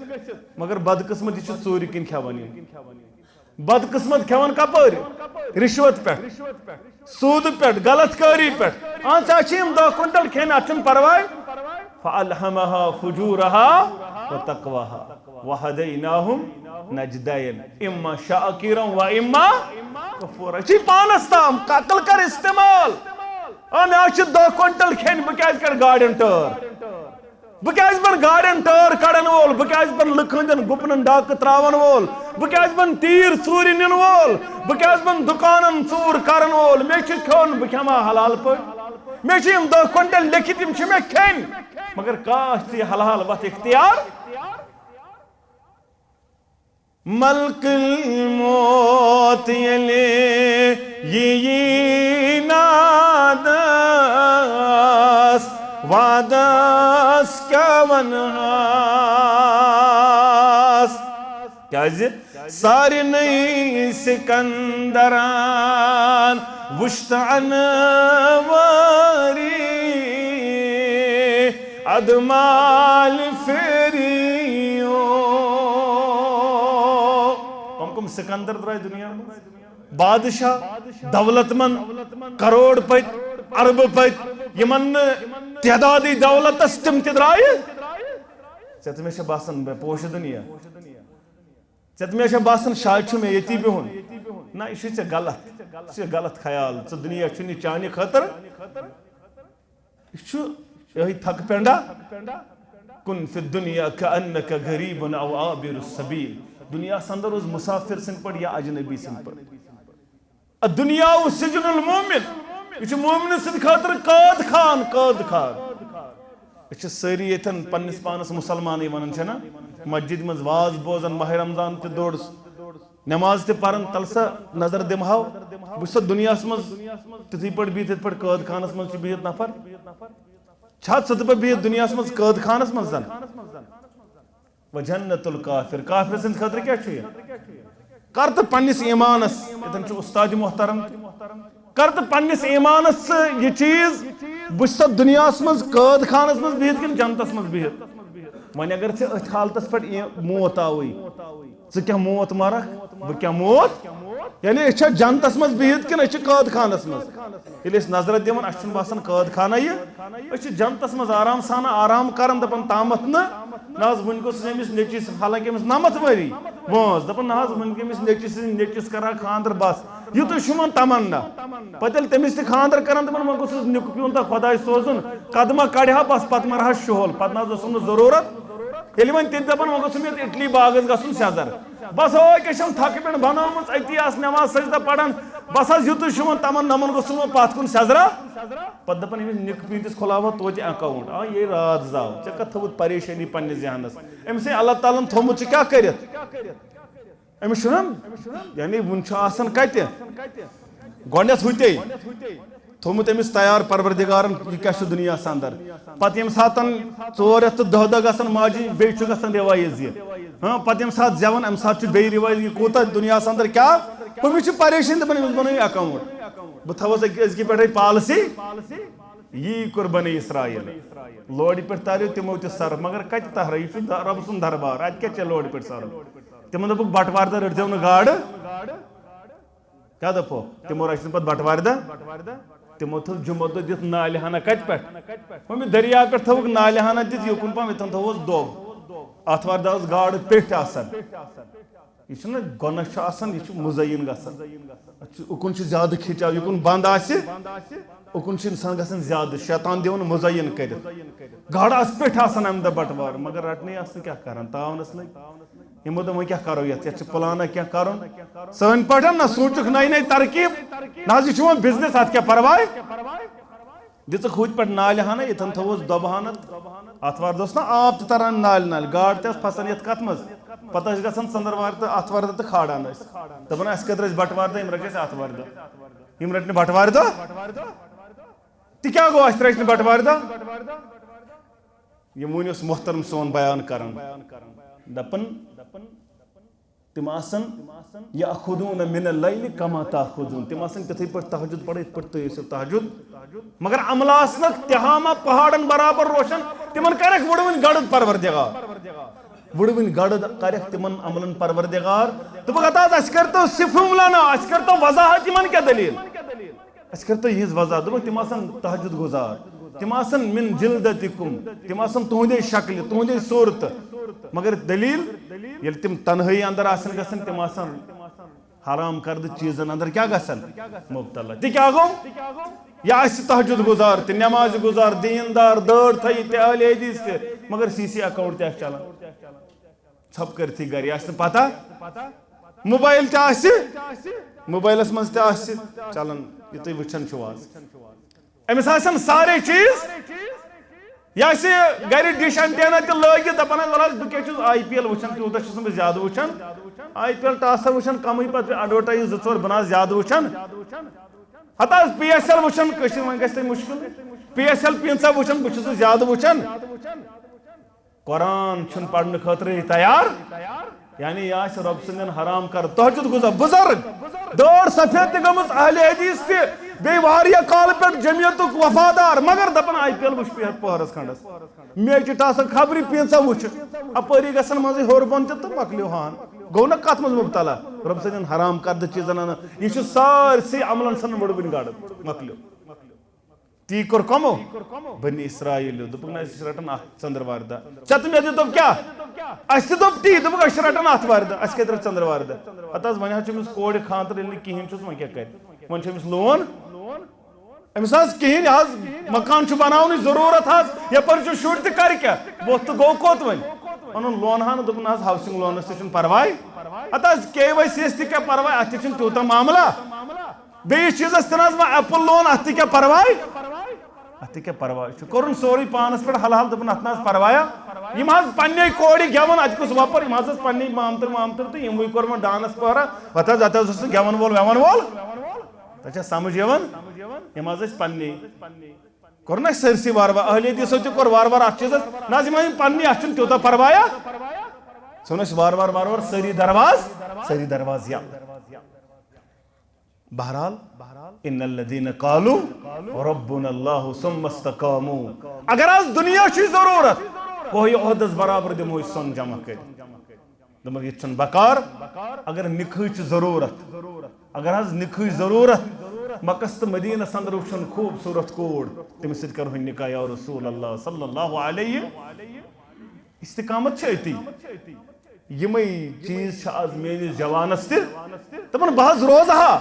مگر بدقسمت یہ ژوٗرِ کِنۍ کھٮ۪وان بدقسمت کھٮ۪وان کپٲرۍ رشوت پٮ۪ٹھ سوٗدٕ پٮ۪ٹھ غلط کٲری پٮ۪ٹھ ژےٚ چھِ یِم 10 کوئنٹل کھیٚنۍ اَتھ چھُنہٕ پرواے فألهمها فجورها وتقواها وهديناهم نجدين اما شاكرا واما كفورا چی پانس تام عقل کر استعمال مےٚ چھِ 10 کوئنٹل کھیٚنۍ بہٕ کیٛازِ کڑٕ گاڑٮ۪ن ٹٲر بہٕ کیٛازِ بن گاڑٮ۪ن ٹٲر کڑن وول بہٕ کیٛازِ بن لُکہٕ ہٕنٛدٮ۪ن گُپنن ڈاکہٕ تراون وول بہٕ کیٛازِ بن تیٖر ژوٗرِ نِنہٕ وول بہٕ کیٛازِ بن دُکانن ژوٗر کرن وول مےٚ چھُ کھیوٚن بہٕ کھٮ۪ما حلال پٲٹھۍ مےٚ چھِ یِم 10 کوئنٹل لیکھِتھ یِم چھِ مےٚ کھیٚنۍ مگر کاش ژٕ یہِ حلال وتھ اختیار ملک الموت یلی یہ نادس وعدس کیا ونہاس کیازِ سارنٕے سکندران وُچھت انواری ادمال فیریو کم سکندر درائے دنیا میں بادشاہ دولت مند کروڑ پت ارب پت یمن تعدادی دولت تم تدرائے ژےٚ مےٚ چھےٚ باسان پوش دنیا ژےٚ مےٚ چھےٚ باسان شاید چھُ مےٚ ییٚتی بِہُن نہ یہِ چھُے ژےٚ غلط یہِ چھُ غلط خیال ژٕ دنیا چھُنہٕ یہِ چانہِ خٲطرٕ یہِ چھُ یہی تھک پینڈا کن فی الدنیا کأنک غریب او عابر السبیل دنیا اندر روز مسافر سن پڑ یا اجنبی سن پڑ الدنیا سجن المومن یہ مومن سن خاطر قید خان یہ ساری یتن پنس پانس مسلمان ونان چھنا مسجد مز واز بوزان ماہ رمضان تہ دوڑس نماز تہ پران تل سا نظر دمہو بہ دنیا مز تتھی پڑ بہت یت پڑ قید خانس مز بہت نفر چھت ست پہ بہت دنیا مز قید خانس مز زن وجنت الکافر کافر سند خاطر کیا چھ کر تو پنس ایمانس یتن چھ استاد محترم کر تو پنس ایمانس یہ چیز بہ دنیا مز قید خانس مز بہت کن جنتس مز بہت ون اگر ٹھیک ات حالتس پہ موت آوی ژٕ موت مرک بہ کیا موت یعنی یہ جنتس مز بہت کن قید خانس مز یل نظر دان اچھا باسان قید خانہ یہ جنتس مز آرام سان آرام کران دپان تامت نا ون گوس امس نیچس حالانکہ امس 90 وری وٲنٛس دپان نہ ون امس نیچس کرا خاندر بس یوت شوٗمان تمنا پتہ ییٚلہِ تٔمِس تہِ خاندر کران دپان وۄنۍ گوٚژھُس نیُک پیوٚن تہ خۄداے سوزُن قدمہ کڑہا بس پتہٕ مرہا شُہل پتہٕ نہ اوسُم نہٕ ضروٗرت ییٚلہِ وۄنۍ تہِ دپان وۄنۍ گوٚژھُم یتھ اٹلی باغس گژھُن سیٚزر بس کیٛاہ چھم تھکہٕ پٮ۪ٹھ بنٲومٕژ أتی آس نٮ۪ماز سجدہ پران بس حظ یُتُے شوٗمان تمن نمن گوٚژھُم وۄنۍ پتھ کُن سیٚزرا پتہٕ دپان أمِس نِک پیٖنتِس کھُلاوہا توتہِ اکاؤنٹ یہ رات زاو ژےٚ کتھ تھوٚوُتھ پریشٲنی پننِس ذہنس أمِس اللہ تعالیٰ ہن تھوٚومُت چھُ کیٛاہ کٔرِتھ أمِس چھُنہ یعنی وُنہِ چھُ آسان کتہِ گۄڈنیٚتھ ہُتے تھوٚومُت أمِس تیار پروردگارن یہِ کیٛاہ چھُ دُنیاہس اندر پتہٕ ییٚمہِ ساتن 4 رٮ۪تھ تہٕ 10 دۄہ گژھان ماجہِ بیٚیہِ چھُ گژھان رِوایز یہِ پتہٕ ییٚمہِ ساتہٕ زٮ۪وان امہِ ساتہٕ چھُ بیٚیہِ رِوایز یہِ کوٗتاہ دُنیاہس اندر کیٛاہ أمِس چھِ پریشٲنی دپان أمِس بنٲیِو اکاؤنٹ بہٕ تھاوس أزکہِ پٮ۪ٹھٕے پالسی یی کوٚر بنی اسرائیل لورِ پٮ۪ٹھ تاریو تِمو تہِ سر مگر کتہِ تہرا یہِ چھُ رۄبہٕ سُنٛد دربار اتہِ کیٛاہ ژےٚ لورِ پٮ۪ٹھ سرُن تِمن دوٚپُکھ بٹوارِ دۄہ رٔٹۍزیو نہٕ گاڈٕ کیٛاہ دوٚپُکھ تِمو رچھ نہٕ پتہٕ بٹوارِ دۄہ تِمو تھٲو جُمعہ دۄہ دِتھ نالہِ ہنا کتہِ پٮ۪ٹھ ہُمہِ دریا پٮ۪ٹھ تھٲوُکھ نالہِ ہنا دِتھ یُکُن پہم ییٚتٮ۪ن تھووُس دۄب آتھوارِ دۄہ ٲس گاڈٕ پیٚٹھۍ آسان یہ چھُنہ گۄناہ چھُ آسان یہِ چھُ مُزین گژھان اُکُن چھُ زیادٕ کھِچاو یُکُن بنٛد آسہِ اُکُن چھُ انسان گژھان زیادٕ شیطان دِوان مُزین کٔرِتھ گاڈٕ آسہٕ پیٚٹھۍ آسان امہِ دۄہ بٹوار مگر رٹنٕے آسہٕ نہٕ کیٛاہ کران تاونس لٔگۍ یمو دوٚپ وۄنۍ کیٛاہ کرو یتھ پلانا کینٛہہ کرُن سٲنۍ پٲٹھۍ نہ سوٗنٛچُکھ نٔے نٔے ترکیب نہ حظ یہِ چھُ وۄنۍ بِزنِس اتھ کیٛاہ پرواے دِژٕکھ ہُتہِ پٮ۪ٹھ نالہِ ہنا ییٚتٮ۪ن تھوٚوُس دۄبہٕ ہنا آتھوار دۄہ اوس نا آب تہِ تران نالہِ نالہِ گاڈٕ تہِ ٲس پھسان یتھ کتھ منٛز پتہٕ ٲسۍ گژھان ژنٛدٕروار تہٕ آتھوار دۄہ تہٕ کھالان ٲسۍ دپان اَسہِ خٲطرٕ ٲسۍ بٹوار دۄہ یِم رٔٹۍ اَسہِ آتھوارِ دۄہ یِم رٔٹۍ نہٕ بٹوارِ دۄہ تہِ کیٛاہ گوٚو اَسہِ رٔٹۍ نہٕ بٹوارِ دۄہ یِم وٕنۍ اوس محترم سون بیان کران دپان تِم آسان یأخذون من اللیل کما تأخذون تِم آسان تِتھٕے پٲٹھۍ تہجد پران یِتھ پٲٹھۍ تُہۍ ٲسِو تہجد مگر عملہٕ آسنکھ تِہاما پہاڑن برابر روشن تِمن کرکھ وٕڑوٕنۍ گڑد پروردگار وٕڑوٕنۍ گڑد کرکھ تِمن عملن پروردگار دوٚپکھ ہتا حظ اَسہِ کٔرۍتو صِفہٕ لنا اَسہِ کٔرۍتو وضاحت یِمن کیٛاہ دٔلیٖل اَسہِ کٔرۍتو یِہٕنٛز وضاحت دوٚپُکھ تِم آسان تہجد گُزار تِم آسان من جلدتکم تِم آسان تُہنٛدے شکلہِ تُہنٛدے صوٗرتہٕ مگر دلیٖل ییٚلہِ تِم تنہٲیی اندر آسان گژھان تِم آسان حرام کردٕ چیٖزن اندر کیٛاہ گژھان مبتلا تہِ کیٛاہ گوٚو یہِ آسہِ تہجد گُزار تہِ نٮ۪مازِ گُزار دیٖندار دٲڑ تھٲیِتھ تہِ اہلِ حدیٖث تہِ مگر سی سی اکاونٹ تہِ آسہِ چلان ژھۄپہٕ کٔرتھٕے گرِ یہِ آسہِ نہٕ پتہ موبایل تہِ آسہِ موبایلس منٛز تہِ آسہِ چلان یہِ تُہۍ وٕچھان چھِو آز أمِس آسن سارے چیٖز یہِ آسہِ گرِ ڈِش اینٹینا تہِ لٲگِتھ دپان حظ وَلہٕ حظ بہٕ کیٛاہ چھُس آی پی ایل وٕچھان تیوٗتاہ چھُس نہٕ بہٕ زیادٕ وٕچھان آی پی ایل ٹاسا وٕچھان کمٕے پتہٕ اڈوَٹایز 2-4 بہٕ نہ حظ زیادٕ وٕچھان ہتا حظ پی ایس ایل وٕچھان کٲشِر وۄنۍ گژھِ تۄہہِ مُشکِل پی ایس ایل پیٖنٛژاہ وٕچھان بہٕ چھُس نہٕ زیادٕ وٕچھان قرآن چھُنہٕ پرنہٕ خٲطرٕ تیار یعنی یہِ آسہِ رۄب سٕنٛدٮ۪ن حرام کر تہجد گُزار بُزرگ دٲڑ سفید تہِ گٔمٕژ اہلِ حدیٖث تہِ بیٚیہِ واریاہ کالہٕ پٮ۪ٹھ جمعیتُک وفادار مگر دپان آی پی ایل وٕچھ پٔہرس کھنڈس میچہِ ٹاسن خبرِ پیٖنٛژاہ وٕچھِ اپٲری گژھان منٛزٕے ہیوٚر بۄن تہِ تہٕ مۄکلیو ہان گوٚو نہ کتھ منٛز مُبتلا رۄب سٕنٛدٮ۪ن حرام کردٕ چیٖزن انان یہِ چھُ سٲرسٕے عملن ژھٕنان وٕڑوٕنۍ گڑد مۄکلیو تی کوٚر کمو بنی اسرایٖلو دوٚپُکھ نہ أسۍ چھِ رٹان اتھ ژنٛدٕروارِ دۄہ ژےٚ تہٕ مےٚ تہِ دوٚپ کیٛاہ اَسہِ تہِ دوٚپ تی دوٚپُکھ أسۍ چھِ رٹان آتھوارِ دۄہ اَسہِ کتہِ رٔٹ ژنٛدٕروارِ دۄہ ہتہٕ حظ وۄنۍ حظ چھُ أمِس کورِ خانٛدر ییٚلہِ نہٕ کِہینۍ چھُس وۄنۍ کیٛاہ کرِ وۄنۍ چھُ أمِس لون أمِس حظ کِہینۍ یہِ حظ مکان چھُ بناونٕچ ضروٗرت حظ یپٲرۍ چھُ شُرۍ تہِ کرِ کیٛاہ ووٚتھ تہٕ گوٚو کوٚت وۄنۍ اونُن لون ہا نہٕ دوٚپُن نہ حظ ہاوسنگ لونس تہِ چھُنہٕ پرواے ہتہٕ حظ KYC یس تہِ کیٛاہ پرواے اتھ تہِ چھُنہٕ تیوٗتاہ معاملہ بیٚیِس چیٖزس تہِ نہ حظ وۄنۍ ایپل لون اتھ تہِ کیٛاہ پرواے اتھ تہِ کیٛاہ پرواے چھُ کوٚرُن سورُے پانس پٮ۪ٹھ حل حل دوٚپُن اتھ نہ حظ پروایا یِم حظ پننے کورِ گٮ۪وان اتہِ کُس وۄپر یِم حظ ٲس پننی مامتٕر تہٕ یِموٕے کوٚر وۄنۍ ڈانس پٲرا پتہٕ حظ اتہِ حظ اوس سُہ گٮ۪ون وول وٮ۪ون وول تۄہہِ چھا سمجھ یِوان یِم حظ ٲسۍ پننے کوٚر نہ اَسہِ سٲرسٕے وارٕ وارٕ اہلِ حدیٖثو تہِ کوٚر وارٕ وارٕ اتھ چیٖزس نہ حظ یِم ہا پننی اتھ چھُنہٕ تیوٗتاہ پروایا ژھٕن أسۍ وارٕ وارٕ سٲری درواز یلہٕ بہرحال ان الذین قالوا ربنا اللہ ثم استقاموا اگر حظ دُنیا چھُے ضروٗرت کوہِ عہدس برابر دِمو أسۍ سۄن جمع کٔرِتھ دوٚپمکھ یہِ تہِ چھُنہٕ بکار اگر نِکہٕے چھِ ضروٗرت اگر حظ نِکہٕے ضروٗرت مکس تہٕ مدیٖنس انٛدر وٕچھُن خوٗبصوٗرت کوٗر تٔمِس سۭتۍ کرہون نکاح یا رسول اللہ صلی اللہ علیہ استقامت چھِ أتی یِمے چیٖز چھِ آز میٲنِس جوانس تہِ دپان بہٕ حظ روزٕ ہا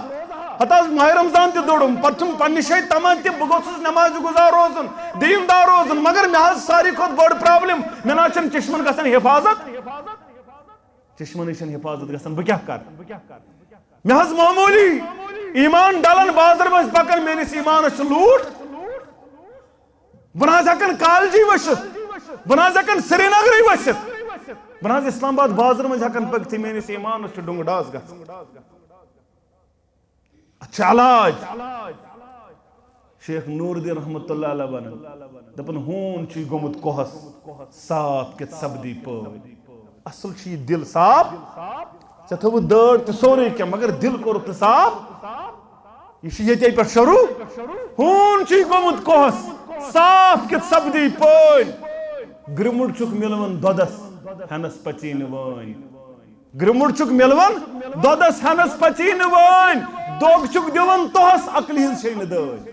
ہتہٕ حظ ماہِ رمضان تہِ دوٚرُم پتہٕ چھُم پننہِ جایہِ تمام تہِ بہٕ گوٚژھُس نٮ۪مازِ گُزار روزُن دیٖندار روزُن مگر مےٚ حظ ساروی کھۄتہٕ بٔڑ پرابلم مےٚ نہ حظ چھنہٕ چشمن گژھان حفاظت چشمنٕے چھنہٕ حفاظت گژھان بہٕ کیٛاہ کرٕ مےٚ حظ معموٗلی ایٖمان ڈلان بازر منٛز پکان میٲنِس ایٖمانس چھُ لوٗٹھ بہٕ نہ حظ ہٮ۪کان کالجی ؤسِتھ بہٕ نہ حظ ہٮ۪کان سرینگرٕے ؤسِتھ بہٕ نہ حظ اسلام آباد بازرٕ منٛز ہٮ۪کان پٔکِتھٕے میٲنِس ایٖمانس چھُ ڈُنٛگہٕ ڈاس گژھان اَتھ چھُ علاج شیخ نور الدین رحمتہ اللہ علیہ ونان دپان ہوٗن چھُے گوٚمُت کوہس صاف کِتھ سپدی پٲدٕ اصل چھُ یہِ دِل صاف ژےٚ تھٲوٕتھ دٲڑ تہِ سورُے کینٛہہ مگر دِل کوٚرُکھ نہٕ صاف یہِ چھُ ییٚتے پٮ۪ٹھ شروٗع ہوٗن چھُے گوٚمُت کوہس صاف کِتھ سپدی پٲدٕ گرٛمُٹ چھُکھ مِلوان دۄدس ہٮ۪نس پژی نہٕ وٲنۍ گرٛمُٹ چھُکھ مِلوان دۄدس ہٮ۪نس پژی نہٕ وٲنۍ دۄگ چھُکھ دِوان توہس عقلہِ ہٕنٛز چھے نہٕ دٲدۍ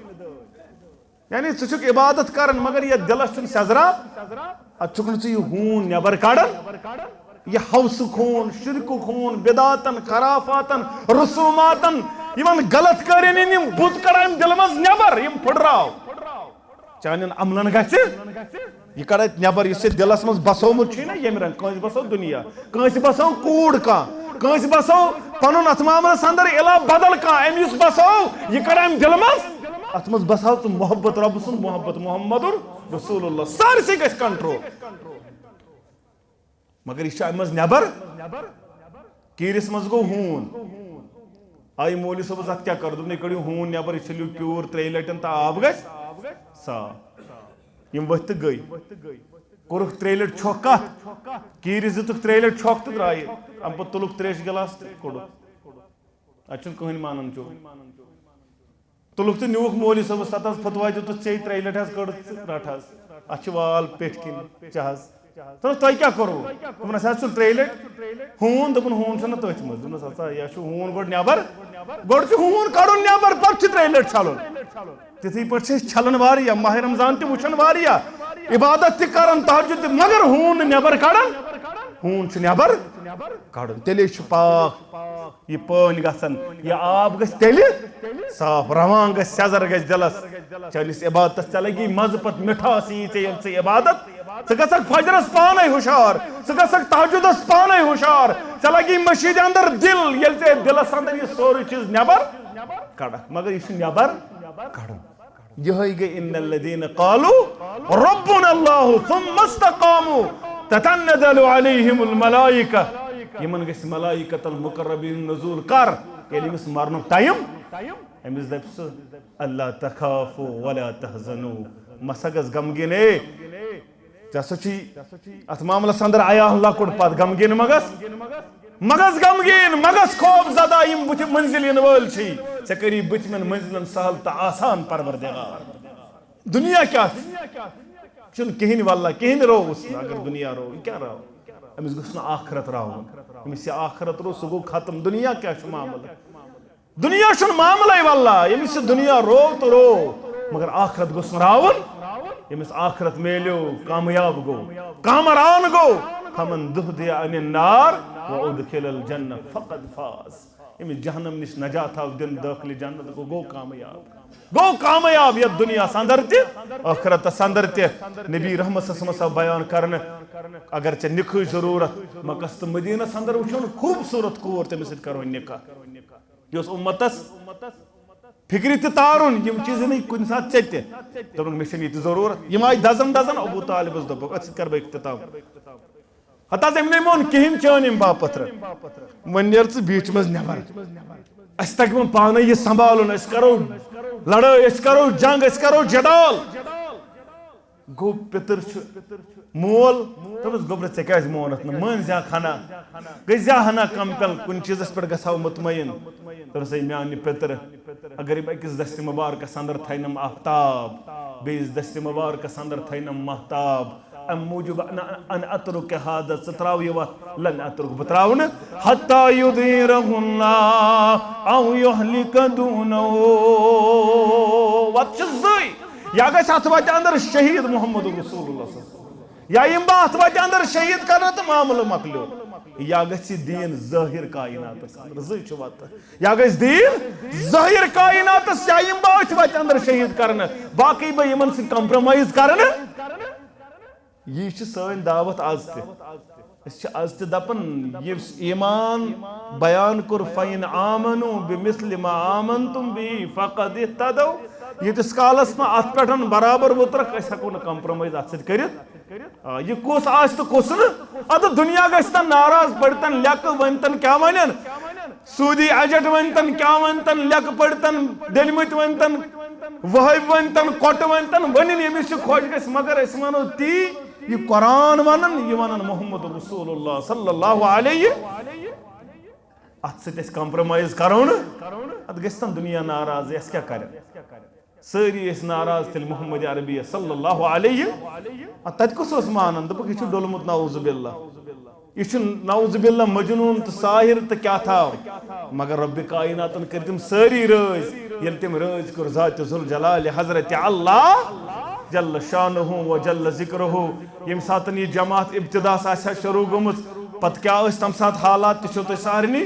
یعنی ژٕ چھُکھ عبادت کران مگر یتھ دِلس چھُنہٕ سیزراب اتھ چھُکھ نہٕ ژٕ یہِ ہوٗن نٮ۪بر کڑان یہ ہوسُک ہوٗن شرکُک ہوٗن بدعاتن خرافاتن رسوٗماتن یِمن غلط کٲرٮ۪ن یِم بُت کڑان دِلہٕ منٛز نٮ۪بر یِم پھٕٹراو چانٮ۪ن عملن گژھِ یہ کڑ نبر اس دلس مز بسومت یم رنگ کنس بسو دنیا کنس بسو کوڑ کنس بسو پن ات معاملس اندر الا بدل امس بسو یہ کڑ ام دل مز ات مز بساو تو محبت رب سن محبت محمد رسول اللہ سارے گھس کنٹرول مگر یہ ام نبر کیرس مز گو ہون آئی مولی صبح ات کیا کر دے کڑو ہون نبر یہ چلیو کیور 3 لٹن تو آب گھس صاف یم ورت گئی کورک 3 لٹ چھوک کت کیرس دتک 3 لٹ چھوک تو درائے ام پہ تلک 3 گلاس کوڑ اچھن کہین مانن چو تلک تو نیوک مولی صبح ستس فتوا دیت 3 لٹ حس کڑ رٹ حس اچھ وال پیٹ کن چہس تہ کیا کرو دس 3 لٹ ہون دپن ہون چھ تھی مز دس ہسا یہ ہون گوڑ نبر گوڑ ہون کڑن نبر پہ 3 لٹ چھلن تتھی پہ چھلن واریا ماہ رمضان تہ وچھن واریا عبادت تہ کرن تہجد مگر ہون نبر کڑن ہون چھ نبر کڑن تیلے چھ پاک یہ پن گژھن یہ آب گژھِ تیلہِ صاف روان گژھِ سیزر گژھِ دلس چٲنِس عبادتس ژےٚ لگی مزٕ پتہٕ مٹھاس یی ژےٚ ییٚلہِ ژٕ عبادت ژٕ گژھکھ فجرس پانے ہوشیار ژٕ گژھکھ تہجدس پانے ہوشیار ژےٚ لگی مسجد اندر دل ییٚلہِ ژےٚ دلس اندر یہ سورُے چیٖز نٮ۪بر کڑکھ مگر یہ چھُ نٮ۪بر کڑُن یہے گئی ان الذين قالوا ربنا الله ثم استقاموا تتنزل عليهم الملائكه یمن گژھِ ملائکۃ المقربین نزول کر ییٚلہِ أمِس مرنُک ٹایم أمِس دپہِ سُہ اللہ تخافوا ولا تحزنوا مسا گژھ غمگیٖن اے ژےٚ ہسا چھُے اتھ معاملس اندر عیال لۄکُٹ پتہٕ غمگیٖن مگس غمگیٖن مگس خوف زدہ یم بُتھِ منزل ین وٲلۍ چھِی ژےٚ کٔری بُتھمٮ۪ن منزلن سہل تہٕ آسان پروردگار دنیا کیٛاہ چھُنہٕ کِہیٖنۍ واللہ کِہیٖنۍ رووُس نہٕ اگر دنیا رو یہِ کیٛاہ راو أمِس گوٚژھ نہٕ آخرت راوُن أمِس یہِ آخرت رو سُہ گوٚو ختم دنیا کیٛاہ چھُ معاملہٕ دنیا چھُنہٕ معاملے واللہ ییٚمِس یہِ دنیا رو تہٕ رو مگر آخرت گوٚژھ نہٕ راوُن ییٚمِس آخرت میلیو کامیاب گوٚو کامران گوٚو فمن دُہدِیَ عَنِ النار وَأُدْخِلَ الْجَنَّةَ فقد فاز ییٚمِس جہنم نِش نجات آو دِنہٕ دٲخلہِ جنت گوٚو کامیاب یتھ دنیاہس اندر تہِ ٲخرتس اندر تہِ نبی رحمتس منٛز آو بیان کرنہٕ اگر ژےٚ نِکہٕچ ضروٗرت مکس تہٕ مدیٖنس اندر وٕچھُن خوٗبصوٗرت کوٗر تٔمِس سۭتۍ کرو نِکاح یہِ اوس اُمتس فکرِ تہِ تارُن یِم چیٖز نہٕ کُنہِ ساتہٕ ژےٚ تہِ دوٚپُکھ مےٚ چھنہٕ یہِ تہِ ضروٗرت یِم آیہِ دزن ابوٗ طالبس دوٚپُکھ اتھ سۭتۍ کرٕ بہٕ اختتام ہتا أمۍ مون کِہیٖنۍ چٲنۍ اَمہِ باپتھ وۄنۍ نیر ژٕ بیٖچ منٛز نٮ۪بر اَسہِ تگہِ وۄنۍ پانے یہِ سنبھالُن أسۍ کرو لڑٲے أسۍ کرو جنگ أسۍ کرو جدال گوٚو پِتٕر چھُ مول دوٚپُس گوٚبرٕ ژےٚ کیٛازِ مونتھ نہٕ مٲنۍ زیٛا ہنا گٔے زیٛا ہنا کمپل کُنہِ چیٖزس پٮ۪ٹھ گژھہو مطمعین دوٚپُس ہے میانہِ پِترٕ اگر یِم أکِس دستہِ مُبارکس اندر تھاینم آفتاب بیٚیِس دستہِ مُبارکس اندر تھاینم محتاب ام موجوب ان اترک هذا ژٕ تراو یہِ وتھ لن اترک بہٕ تراو نہٕ حتى يظهره الله او يهلك دونه وتھ چھِ زٕے یا گژھِ اتھ وتہِ اندر شہید محمد رسول اللہ صلی اللہ علیہ وسلم یا یِم بہٕ اتھ وتہِ اندر شہید کرنہٕ تہٕ معاملہٕ مۄکلیو یا گژھِ یہِ دیٖن ظٲہِر کایناتس اندر زٕے چھِ وتہٕ یا گژھِ دیٖن ظٲہِر کایناتس یا یِم بہٕ أتھۍ وتہِ اندر شہید کرنہٕ باقٕے بہٕ یِمن سۭتۍ کمپرومایز کرنہٕ یہ چھ سٲنۍ دعوت آز تہِ أسۍ چھِ آز تہِ دپان یُس ایمان بیان کوٚر فَإِنْ آمَنُوا بِمِثْلِ مَا آمَنْتُمْ بِهِ فَقَدِ اهْتَدَوْا ییٖتِس کالس نہٕ اتھ پٮ۪ٹھ برابر وُترکھ أسۍ ہٮ۪کو نہٕ کمپرومایز اتھ سۭتۍ کٔرِتھ یہِ کُس آسہِ تہٕ کُس نہٕ ادٕ دُنیا گژھِ تن ناراض پٔرتن لیٚکہٕ ؤنتن کیٛاہ ونن سوٗدی اجٹ ونتن کیٛاہ ونتن لیٚکہٕ پٔرتن دٔلمٕتۍ ونتن وہٲبۍ ونتن کۄٹہٕ ونتن ؤنِن ییٚمِس چھُ خۄش گژھِ مگر أسۍ ونو تی یہ قرآن ونن یہ ونن محمد رسول اللہ صلی اللہ علیہ ات سۭتۍ أسۍ کمپرومایز کرو نہٕ اتھ گژھِ تن دنیا ناراض أسۍ کیٛاہ کرو سٲری ٲسۍ ناراض تیٚلہِ محمد عربی صلی اللہ علیہ تتہِ کُس اوس مانان دوٚپُکھ یہِ چھُ ڈوٚلمُت نعوذ باللہ یہ چھُ نعوذ باللہ مجنون تہٕ ساحر تہٕ کیٛاہ تھاو مگر رۄبِ کایناتن کٔرۍ تِم سٲری رٲضۍ ییٚلہِ تِم رٲضۍ کوٚر ذاتِ ذوالجلالِ حضرت اللہ جل شانہ و جل ذکرہ یم ساتن یہ جماعت ابتداس آسیا شروع گمت پتہ کیا اس تم سات حالات تہ چھو تہ سارنی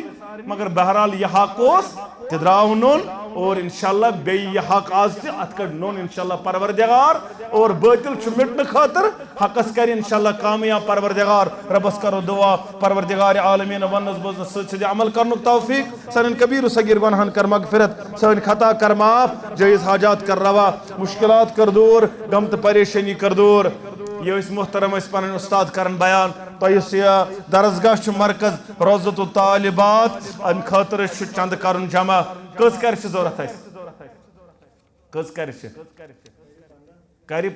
مگر بہرحال یہ حق اوس تہ درٛاو نوٚن اور انشاءاللہ بے یہ حق آز تہ ات کڑ نون انشاءاللہ پروردگار اور باطل چھ مٹنے خاطر حقس کر انشاءاللہ کامیاب پروردگار ربس کرو دعا پروردگار عالمین ونس بوزنس سۭتۍ عمل کرنُک توفیق سانٮ۪ن کبیر و صغیر گناہن کر مغفرت سٲنۍ خطا کر معاف جٲیز حاجات کر روا مشکلات کر دور غم تہٕ پریشانی کر دور یہ محترم اس پنن استاد کرن بیان تہس یہ درسگاہ مرکز روزت الطالبات ام خاطر چند کرن جمع کس کر ضرورت کس کر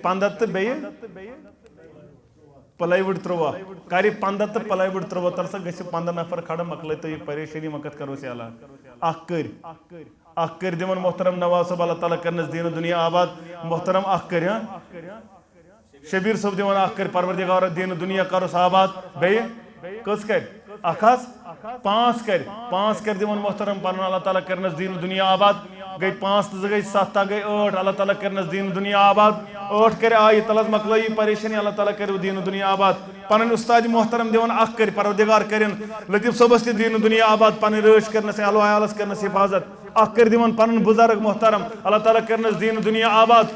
15 تو بیٚیہِ پلائی وُڈ 13 کر 15 تو پلائی وُڈ 13 تر سا گژھِ 15 نفر کھڑا مکلے تو یہ پریشانی مقت کرو سے علاق اخ کر دِوان محترم نواز صاحب اللہ تعالیٰ کرنس دین دنیا آباد محترم اخ کر شبیر صاحب دِوان اخ کر پروردگار دین دنیا کرس آباد بیٚیہِ کس کر اخ 5 کر دِوان محترم پنن اللہ تعالیٰ کرنس دین دنیا آباد گئی 5 تو 2 گئی 7 گئی 8 اللہ تعالیٰ کرنس دین دنیا آباد 8 کر آئی تلس مکلئی پریشانی اللہ تعالیٰ کرو دین دنیا آباد پنن استاد محترم دِوان اخ کر پروردگار کرن لطیف صبس تہ دین دنیا آباد پنن رٲچھ کرنس اہل و عیالس کرنس حفاظت اخ کر دِوان پنن بزرگ محترم اللہ تعالیٰ کرنس دین دنیا آباد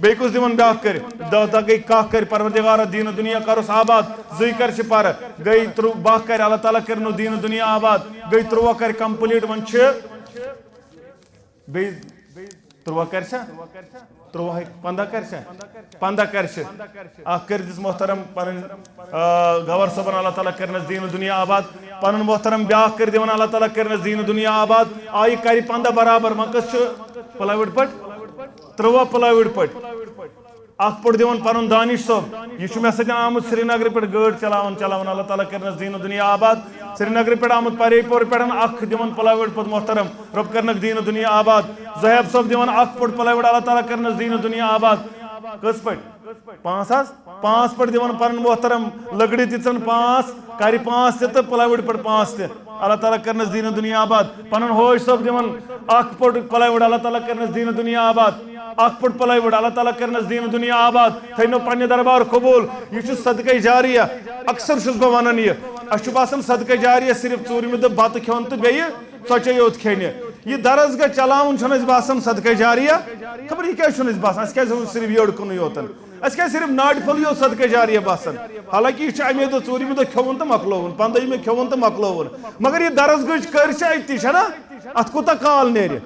بیٚیہِ کُس دِوان بیٛاکھ کر 10 گئی 1 کر پروردگار دین دنیا کرس آباد 2 کر پر گئی 12 کر اللہ تعالیٰ کرنو دین دنیا آباد گئی 13 کر کمپلیٹ ون بیٚیہِ 13 کر 15 کر اخ کر دس محترم پنن گور صبن اللہ تعالیٰ کرنس دین دنیا آباد پنن محترم بیٛاکھ کر دِوان اللہ تعالیٰ کرنس دین دنیا آباد آئی کر 15 برابر مکس پلایوڈ پٹ 13 پلایوڈ پٹ اخ پٹ دِوان پنن دانش صٲب یہ مے سۭتۍ آمُت سری نگر پہ گٲڑۍ چلاوان اللہ تعالیٰ کرنس دین دنیا آباد سری نگر پہ آمُت پرے پور پہ اخ دِوان پلایوڈ پت محترم رب کرنک دین دنیا آباد زہیب صٲب دِوان اخ پٹ پلایوڈ اللہ تعالیٰ کرنس دین دنیا آباد کس پٹ 5 پٹ دِوان پنن محترم لکڑی دِژن 5 کر 5 تہ پلایوڈ پٹ 5 تہ اللہ تعالیٰ کرنس دین دنیا آباد پنن ہوش صٲب دِوان اخ پٹ پلایوڈ اللہ تعالیٰ کرنس دین دنیا آباد اخ پٹ پلایوڈ اللہ تعالیٰ کرنس دین دنیا آباد تھینو پنہ دربار قبول یہ صدقہ جاریہ اکثر چھس بہ ونان یہ اس باسان صدقہ جاریہ صرف ژوٗرمہِ دۄہ بتہٕ کھیوٚن تہٕ بیٚیہِ ژۄچے یوت کھیٚنہِ یہ درسگاہ چلاون چھُنہٕ اَسہِ باسان صدقہ جاریہ خبر یہ کیٛازِ چھُنہٕ اَسہِ باسان اَسہِ کیٛازِ صرف یٔڑ کُنُے یوتن اَسہِ کیٛازِ صرف ناٹہِ پھوٚل یوت صدقہ جاریہ باسان حالانکہ یہ چھُ اَمے دۄہ ژوٗرمہِ دۄہ کھیوٚوُن تہٕ مۄکلووُن 15مہِ کھیوٚوُن تہٕ مۄکلووُن مگر یہ درسگاہٕچ کٔرۍ چھِ أتی چھنا اتھ کوٗتاہ کال نیرِ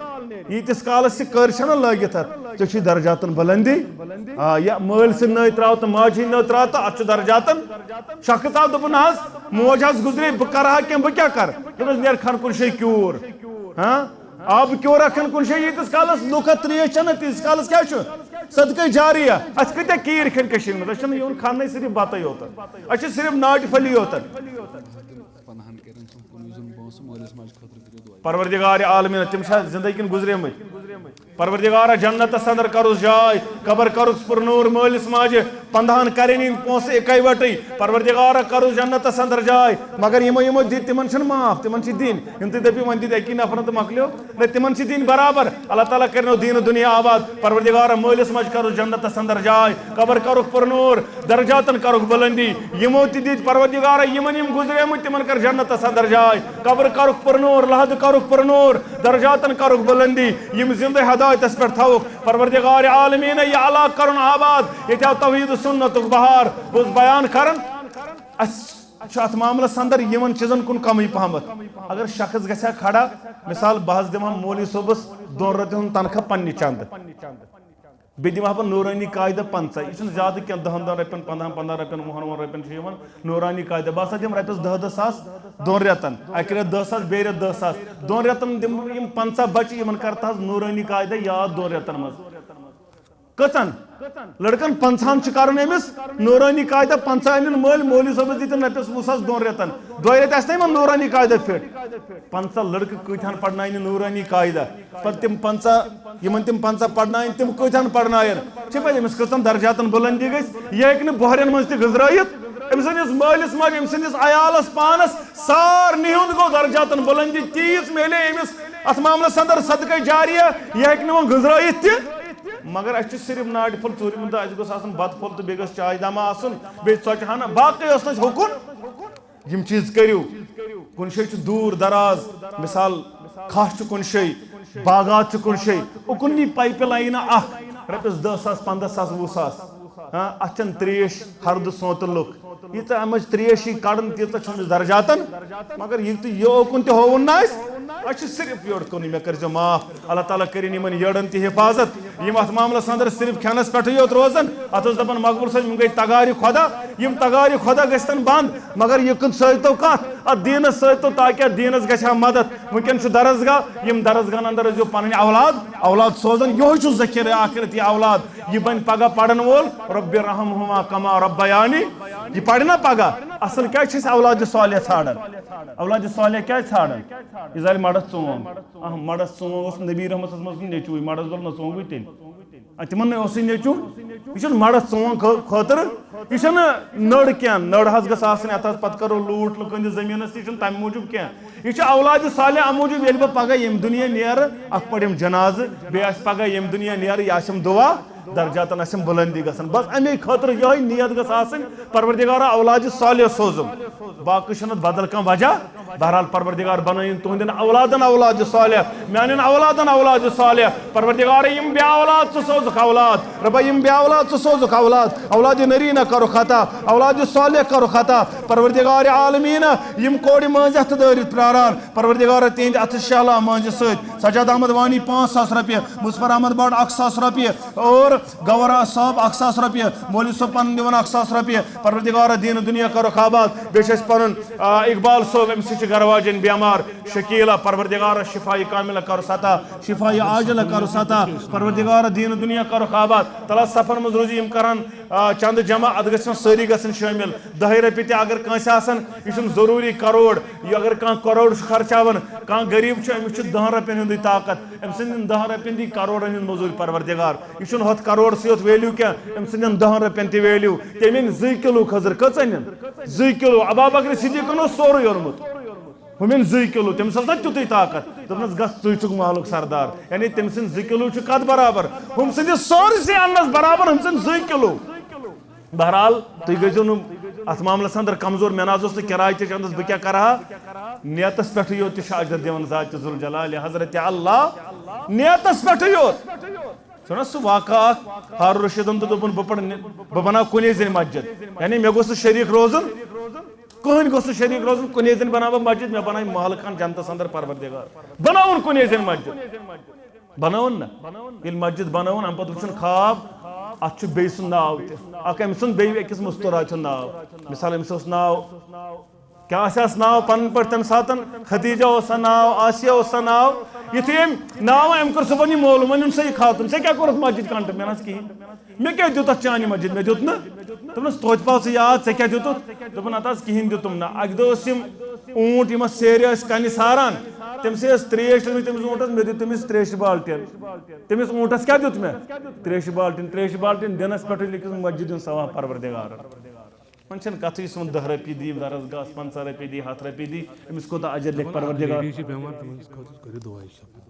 ییٖتِس کالس یہِ کٔرۍ چھنا لٲگِتھ اتھ ژےٚ چھُے درجاتن بلندی یا مٲلۍ سٕنٛدۍ نٔے ترٛاو تہٕ ماجہِ ہٕنٛدۍ نٔے ترٛاو تہٕ اتھ چھُ درجاتن شخص آو دوٚپُن حظ موج حظ گُزرے بہٕ کرٕ ہا کینٛہہ بہٕ کیٛاہ کرٕ دوٚپمس نیرٕ کھن کُنہِ جایہِ کیوٗر آب کیوٗرا کھن کُنہِ جایہِ ییٖتِس کالس لُکھ ترٛیش چٮ۪نہٕ تیٖتِس کالس کیٛاہ چھُ صدقہ جاریہ اَسہِ کۭتیاہ کیٖرۍ کھیٚنۍ کٔشیٖرِ منٛز اَسہِ چھُنہٕ یِوان کھننٕے صرف بتٕے یوتن اَسہِ چھُ صرف ناٹہِ پھلی یوتن پروردگار عالمین تم چھا زندگی کن گزریمٕتۍ پروردگارا جنتس اندر کرُس جاے قبر کرُس پرنور مٲلِس ماجہِ 15 کرنی پونسہٕ اِکے وٹے پروردگارا کرُس جنتس اندر جاے مگر یمو دِتۍ تمن چھُنہٕ معاف تمن چھِ دِنۍ یِم تُہۍ دٔپِو وۄنۍ دِتۍ اکی نفرن تہٕ مۄکلیو نہ تمن چھِ دِنۍ برابر اللہ تعالیٰ کرنو دین دنیا آباد پروردگارا مٲلِس ماجہِ کرُس جنتس اندر جاے قبر کرُکھ پرنور درجاتن کرُکھ بلندی یمو تہِ دِتۍ پروردگارا یمن یم گزریمٕتۍ تمن کر جنتس اندر جاے قبر کرُکھ پرنور لحد کرُکھ پرنور درجاتن کرُکھ بلندی یم زندٕ ہدایتس پہ تھوک پروردگار عالمین یہ علاقہ کرن آباد یہ توحید سنت بہار بہت بیان کرن ات معاملس اندر یمن چیزن کن کمی پہمت اگر شخص گھا کھڑا مثال بہت دِوان مولوی صٲبس 2 رٮ۪تن ہُنٛد تنخواہ پننہِ چند بیٚیہِ دِمہٕ ہا بہٕ نورانی قاعدہ 50 یہ چھُنہٕ زیادٕ کینٛہہ 10 رۄپین 15 رۄپین 20 رۄپین چھِ یِوان نورانی قاعدہ بہٕ ہسا دِمہٕ رۄپیس 10 ساس 2 رٮ۪تن اکہِ رٮ۪تہٕ 10 ساس بیٚیہِ رٮ۪تہٕ 10 ساس 2 رٮ۪تن دِمہٕ بہٕ یِم 50 بچہِ یِمن کر تہٕ حظ نورانی قاعدہ یاد 2 رٮ۪تن منٛز کٔژن لڑکن 50 چھُ کرُن أمِس نورانی قاعدہ 50 أنِن مولوی صٲبس دِتِن رۄپیس 20 ساس 2 رٮ۪تن 2 رٮ۪تھ آسہِ نا یِمن نورانی قاعدہ فٹ 50 لڑکہٕ کۭتہن پرناونہِ نورانی قاعدہ پتہٕ تِم 50 یِمن تِم 50 پرناین تِم کۭتہن پرناین چھِ پتہٕ أمِس کۭژن درجاتن بلندی گژھِ یہِ ہیٚکہِ نہٕ بۄہرٮ۪ن منٛز تہِ گٔنزرٲیِتھ أمۍ سٕنٛدِس مٲلِس ماجہِ أمۍ سٕنٛدِس عیالس پانس سارنٕے ہُنٛد گوٚو درجاتن بلندی تیٖژ میلے أمِس اتھ معاملس اندر صدقہ جاریہ یہِ ہیٚکہِ نہٕ وۄنۍ گٔنزرٲیِتھ تہِ مگر اَسہِ چھُ صرف ناٹہِ پھوٚل ژوٗرمہِ دۄہ اَسہِ گوٚژھ آسُن بتہٕ پھوٚل تہٕ بیٚیہِ گٔژھ چاے دما آسُن بیٚیہِ ژۄچہِ ہنا باقٕے اوس نہٕ اَسہِ حُکُن یِم چیٖز کٔرِو کُنہِ جایہِ چھُ دوٗر دراز مثال کھہہ چھُ کُنہِ جایہِ باغات چھ کن شے اکنی پائپ لائن رپس 10,000 15,000 20,000 اچھن تریش ہرد سوت لک یہ امچ تریش کڑن تیت درجاتن مگر یہ اوکن تہ ہوون اچھے صرف یوڑ کن مے کر معاف اللہ تعالیٰ کرن یمن یڑن تہ حفاظت یم ات معاملس اندر صرف کھینس پہ یوت روزن ات دپان مقبول صاحب یم گئی تگار خدا یم تگار خدا گھن بند مگر یہ سو کت ات دینس ستو تاکہ دینس گھا مدد ونکن درسگاہ یم درسگاہن اندر ٲسۍزیو پنٕنۍ اولاد سوزان یہ ذخیرہ آخرت یہ اولاد یہ بن پگہ پرن وول رب رحمہما کما ربیانی یہ پڑھنا پگہ اصل کیا اولاد صالح ژھانڈان اولاد صالح کیا ژھانڈان یہ زالہِ مڑس ژونگ مڑس ژونگ اس نبی رحمت مز نیچوے مڑس دول نا ژونگے تیل تمن اس نیچو یہ مڑس ژونگ خاطر یہ نڑ کی نڑ حس گھس آسن ات پتہ کرو لوٹ لکن زمینس یہ تمہ موجود کی یہ اولاد صالح ام موجود یل بہ پگہ یم دنیا نیر اخ پڑم جناز بیٚیہِ آسہِ پگہ یم دنیا نیر یہ آسم دعا درجاتن آسم بلندی گژھان بس امی خاطر یہ نیت گژھ آسن پروردگارا اولاد صالح سوزم باقی چھنہٕ بدل کانٛہہ وجہ بہرحال پروردگار بنٲیِن تُہنٛدٮ۪ن اولادن اولاد صالح میانٮ۪ن اولادن اولاد صالح پروردگار یم بے اولاد ژٕ سوزُکھ اولاد ربا یم بے اولاد ژٕ سوزُکھ اولاد نرینہ کرُکھ عطا اولاد صالح کرُکھ عطا پروردگار عالمین یم کورِ مٲنٛزِ اَتھٕ دٲرِتھ پراران پروردگار تہنٛدِ اَتھٕ شہلا مٲنٛزِ سۭتۍ سجاد احمد وانی 5,000 رۄپیہِ مظفر احمد بٹ 1,000 رۄپیہِ اور گورا صاحب 1,000 رۄپیہِ مولوی صٲب پنُن دِوان 1,000 رۄپیہِ پروردگار دیٖن دُنیا کرُکھ آباد بیٚیہِ چھُ اَسہِ پنُن اقبال صٲب أمِس چھِ گھر واجٮ۪ن بیمار شکیلا پروردگار شفاء کاملہ کرُس عطا شفاء عاجلہ کرُس عطا پروردگار دیٖن دُنیا کرُکھ آباد تعالیٰ صفن منٛز روزِ یِم کران چند جمع اتھ گژھن سٲری گژھن شٲمِل 10 رۄپیہِ تہِ اگر کٲنٛسہِ آسن یہِ چھُنہٕ ضروٗری کروڑ یہِ اگر کانٛہہ کروڑ چھُ خرچاوان کانٛہہ غریٖب چھُ أمِس چھُ 10 رۄپین ہُنٛدُے طاقت أمۍ سٕنٛدٮ۪ن 10 رۄپین دی کروڑن ہٕنٛز موٚزوٗرۍ پروردگار یہِ چھُنہٕ ہُتھ کروڑ سٕے یوت ویلیوٗ کینٛہہ أمۍ سٕنٛدٮ۪ن 10 رۄپین تہِ ویلیوٗ تٔمۍ أنۍ 2 کِلوٗ خٔزٕر کٔژ أنِن 2 کِلوٗ ابا بکر صدیٖقن اوس سورُے اوٚنمُت ہُم أنۍ 2 کِلوٗ تٔمِس اوس نا تیُتُے طاقت دوٚپنس گژھ ژٕ چھُکھ مالُک سردار یعنی تٔمۍ سٕنٛدۍ 2 کِلوٗ چھِ کتھ برابر ہُم سٕنٛدِس سورسٕے اننس برابر ہُم سٕنٛدۍ 2 کِلوٗ بہرحال تُہۍ گٔژھِو نہٕ اتھ معاملس اندر کمزور مےٚ نہ حظ اوس نہٕ کِراے تہِ چندس بہٕ کیٛاہ کرٕ ہا نیتس پٮ۪ٹھٕے یوت تہِ چھُ اجر دِوان ذات ذوالجلال حضرت اللہ نیتس پٮ۪ٹھٕے یوت چھُنہ سُہ واقعہ اکھ ہارون رشیدن تہٕ دوٚپُن بہٕ بناو کُنی زٔنۍ مسجد یعنی مےٚ گوٚژھ نہٕ شریٖک روزُن کٕہٕنۍ گوٚژھ نہٕ شریٖک روزُن کُنی زٔنۍ بناو بہٕ مسجد مےٚ بنایہِ مالہٕ خان جنتس اندر پروردگار بناوُن کُنی زٔنۍ مسجد بناوُن نا ییٚلہِ مسجد بناوُن امہِ پتہٕ وٕچھُن خواب اتھ چھُ بیٚیہِ سُنٛد ناو تہِ اکھ أمۍ سُنٛد بیٚیہِ أکِس مستوراج چھُ ناو مثال أمِس اوس ناو کیٛاہ آسٮ۪س ناو پنٕنۍ پٲٹھۍ تمہِ ساتہٕ خدیجہ اوس سا ناو آسیہ اوس سا ناو یُتھُے أمۍ ناو أمۍ کوٚر صُبحن یہِ معلوٗم وۄنۍ اوٚن سا یہِ خاتوٗن ژےٚ کیٛاہ کوٚرُتھ مسجد کنٹہٕ مےٚ نہ حظ کِہیٖنۍ مےٚ کیٛاہ دیُت اتھ چانہِ مسجد مےٚ دیُت نہٕ دوٚپنس توتہِ پاو ژٕ یاد ژےٚ کیٛاہ دیُتُتھ دوٚپُن نتہٕ حظ کِہیٖنۍ دیُتُم نہٕ اکہِ دۄہ ٲسۍ یِم اوٗنٹ یِم اتھ سیرِ ٲسۍ کنہِ ساران تٔمسٕے ٲس تریش لٔجمٕژ تٔمِس اوٗنٹس مےٚ دیُت تٔمِس تریشہِ بالٹیٖن تٔمِس اوٗنٹس کیٛاہ دیُت مےٚ تریشہِ بالٹیٖن دِنس پٮ۪ٹھ لیکھِس مسجد ہُنٛد ثواب پروردگارن وۄنۍ چھنہٕ کتھٕے ژٕ 10 رۄپیہِ دی درسگاہس 50 رۄپیہِ دی 100 رۄپیہِ دی أمِس کوٗتاہ اجر لیکھِ پروردگار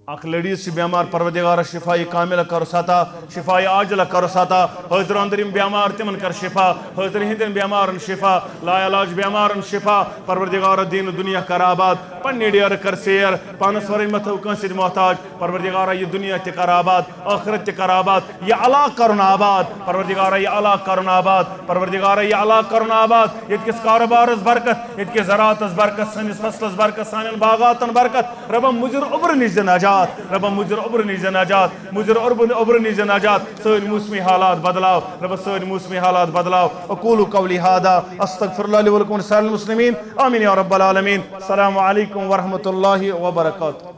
اکھ لیڈیٖز چھِ بیمار پروردگارس شفاء کاملہ کرُس عطا شفاء عاجلہ کرُس عطا حٲضرٕ انٛدر یِم بیمار تِمن کر شفا حٲضرٕ ہٕنٛدٮ۪ن بیمارن شفا لا علاج بیمارن شفا پروردگار دیٖن دُنیا کر آباد پننہِ ڈیرٕ کر سیر پانس ورٲے مہ تھٲو کٲنٛسہِ سۭتۍ محتاج پروردگارا یہِ دُنیا تہِ کر آباد ٲخرت تہِ کر آباد یہِ علاقہٕ کرُن آباد پروردگارا یہِ علاقہٕ کرُن آباد پروردگارا یہِ علاقہٕ کرُن آباد ییٚتہِ کِس کارٕبارس برکت ییٚتہِ کِس زراعتس برکت سٲنِس فصلس برکت سانٮ۪ن باغاتن برکت ربا مُضِر اوٚبرٕ نِش دِ نجات ربا مُضِر اوٚبرٕ نِش دِ نجات مُضِر اوٚبرٕ نِش دِ نجات سٲنۍ موسمی حالات بدلاو ربا سٲنۍ موسمی حالات بدلاو اقولُ قولی ہادا استغفر اللہ لي ولكم ولسائر المسلمين آمين يا رب العالمين السلام عليكم ورحمة الله وبركاته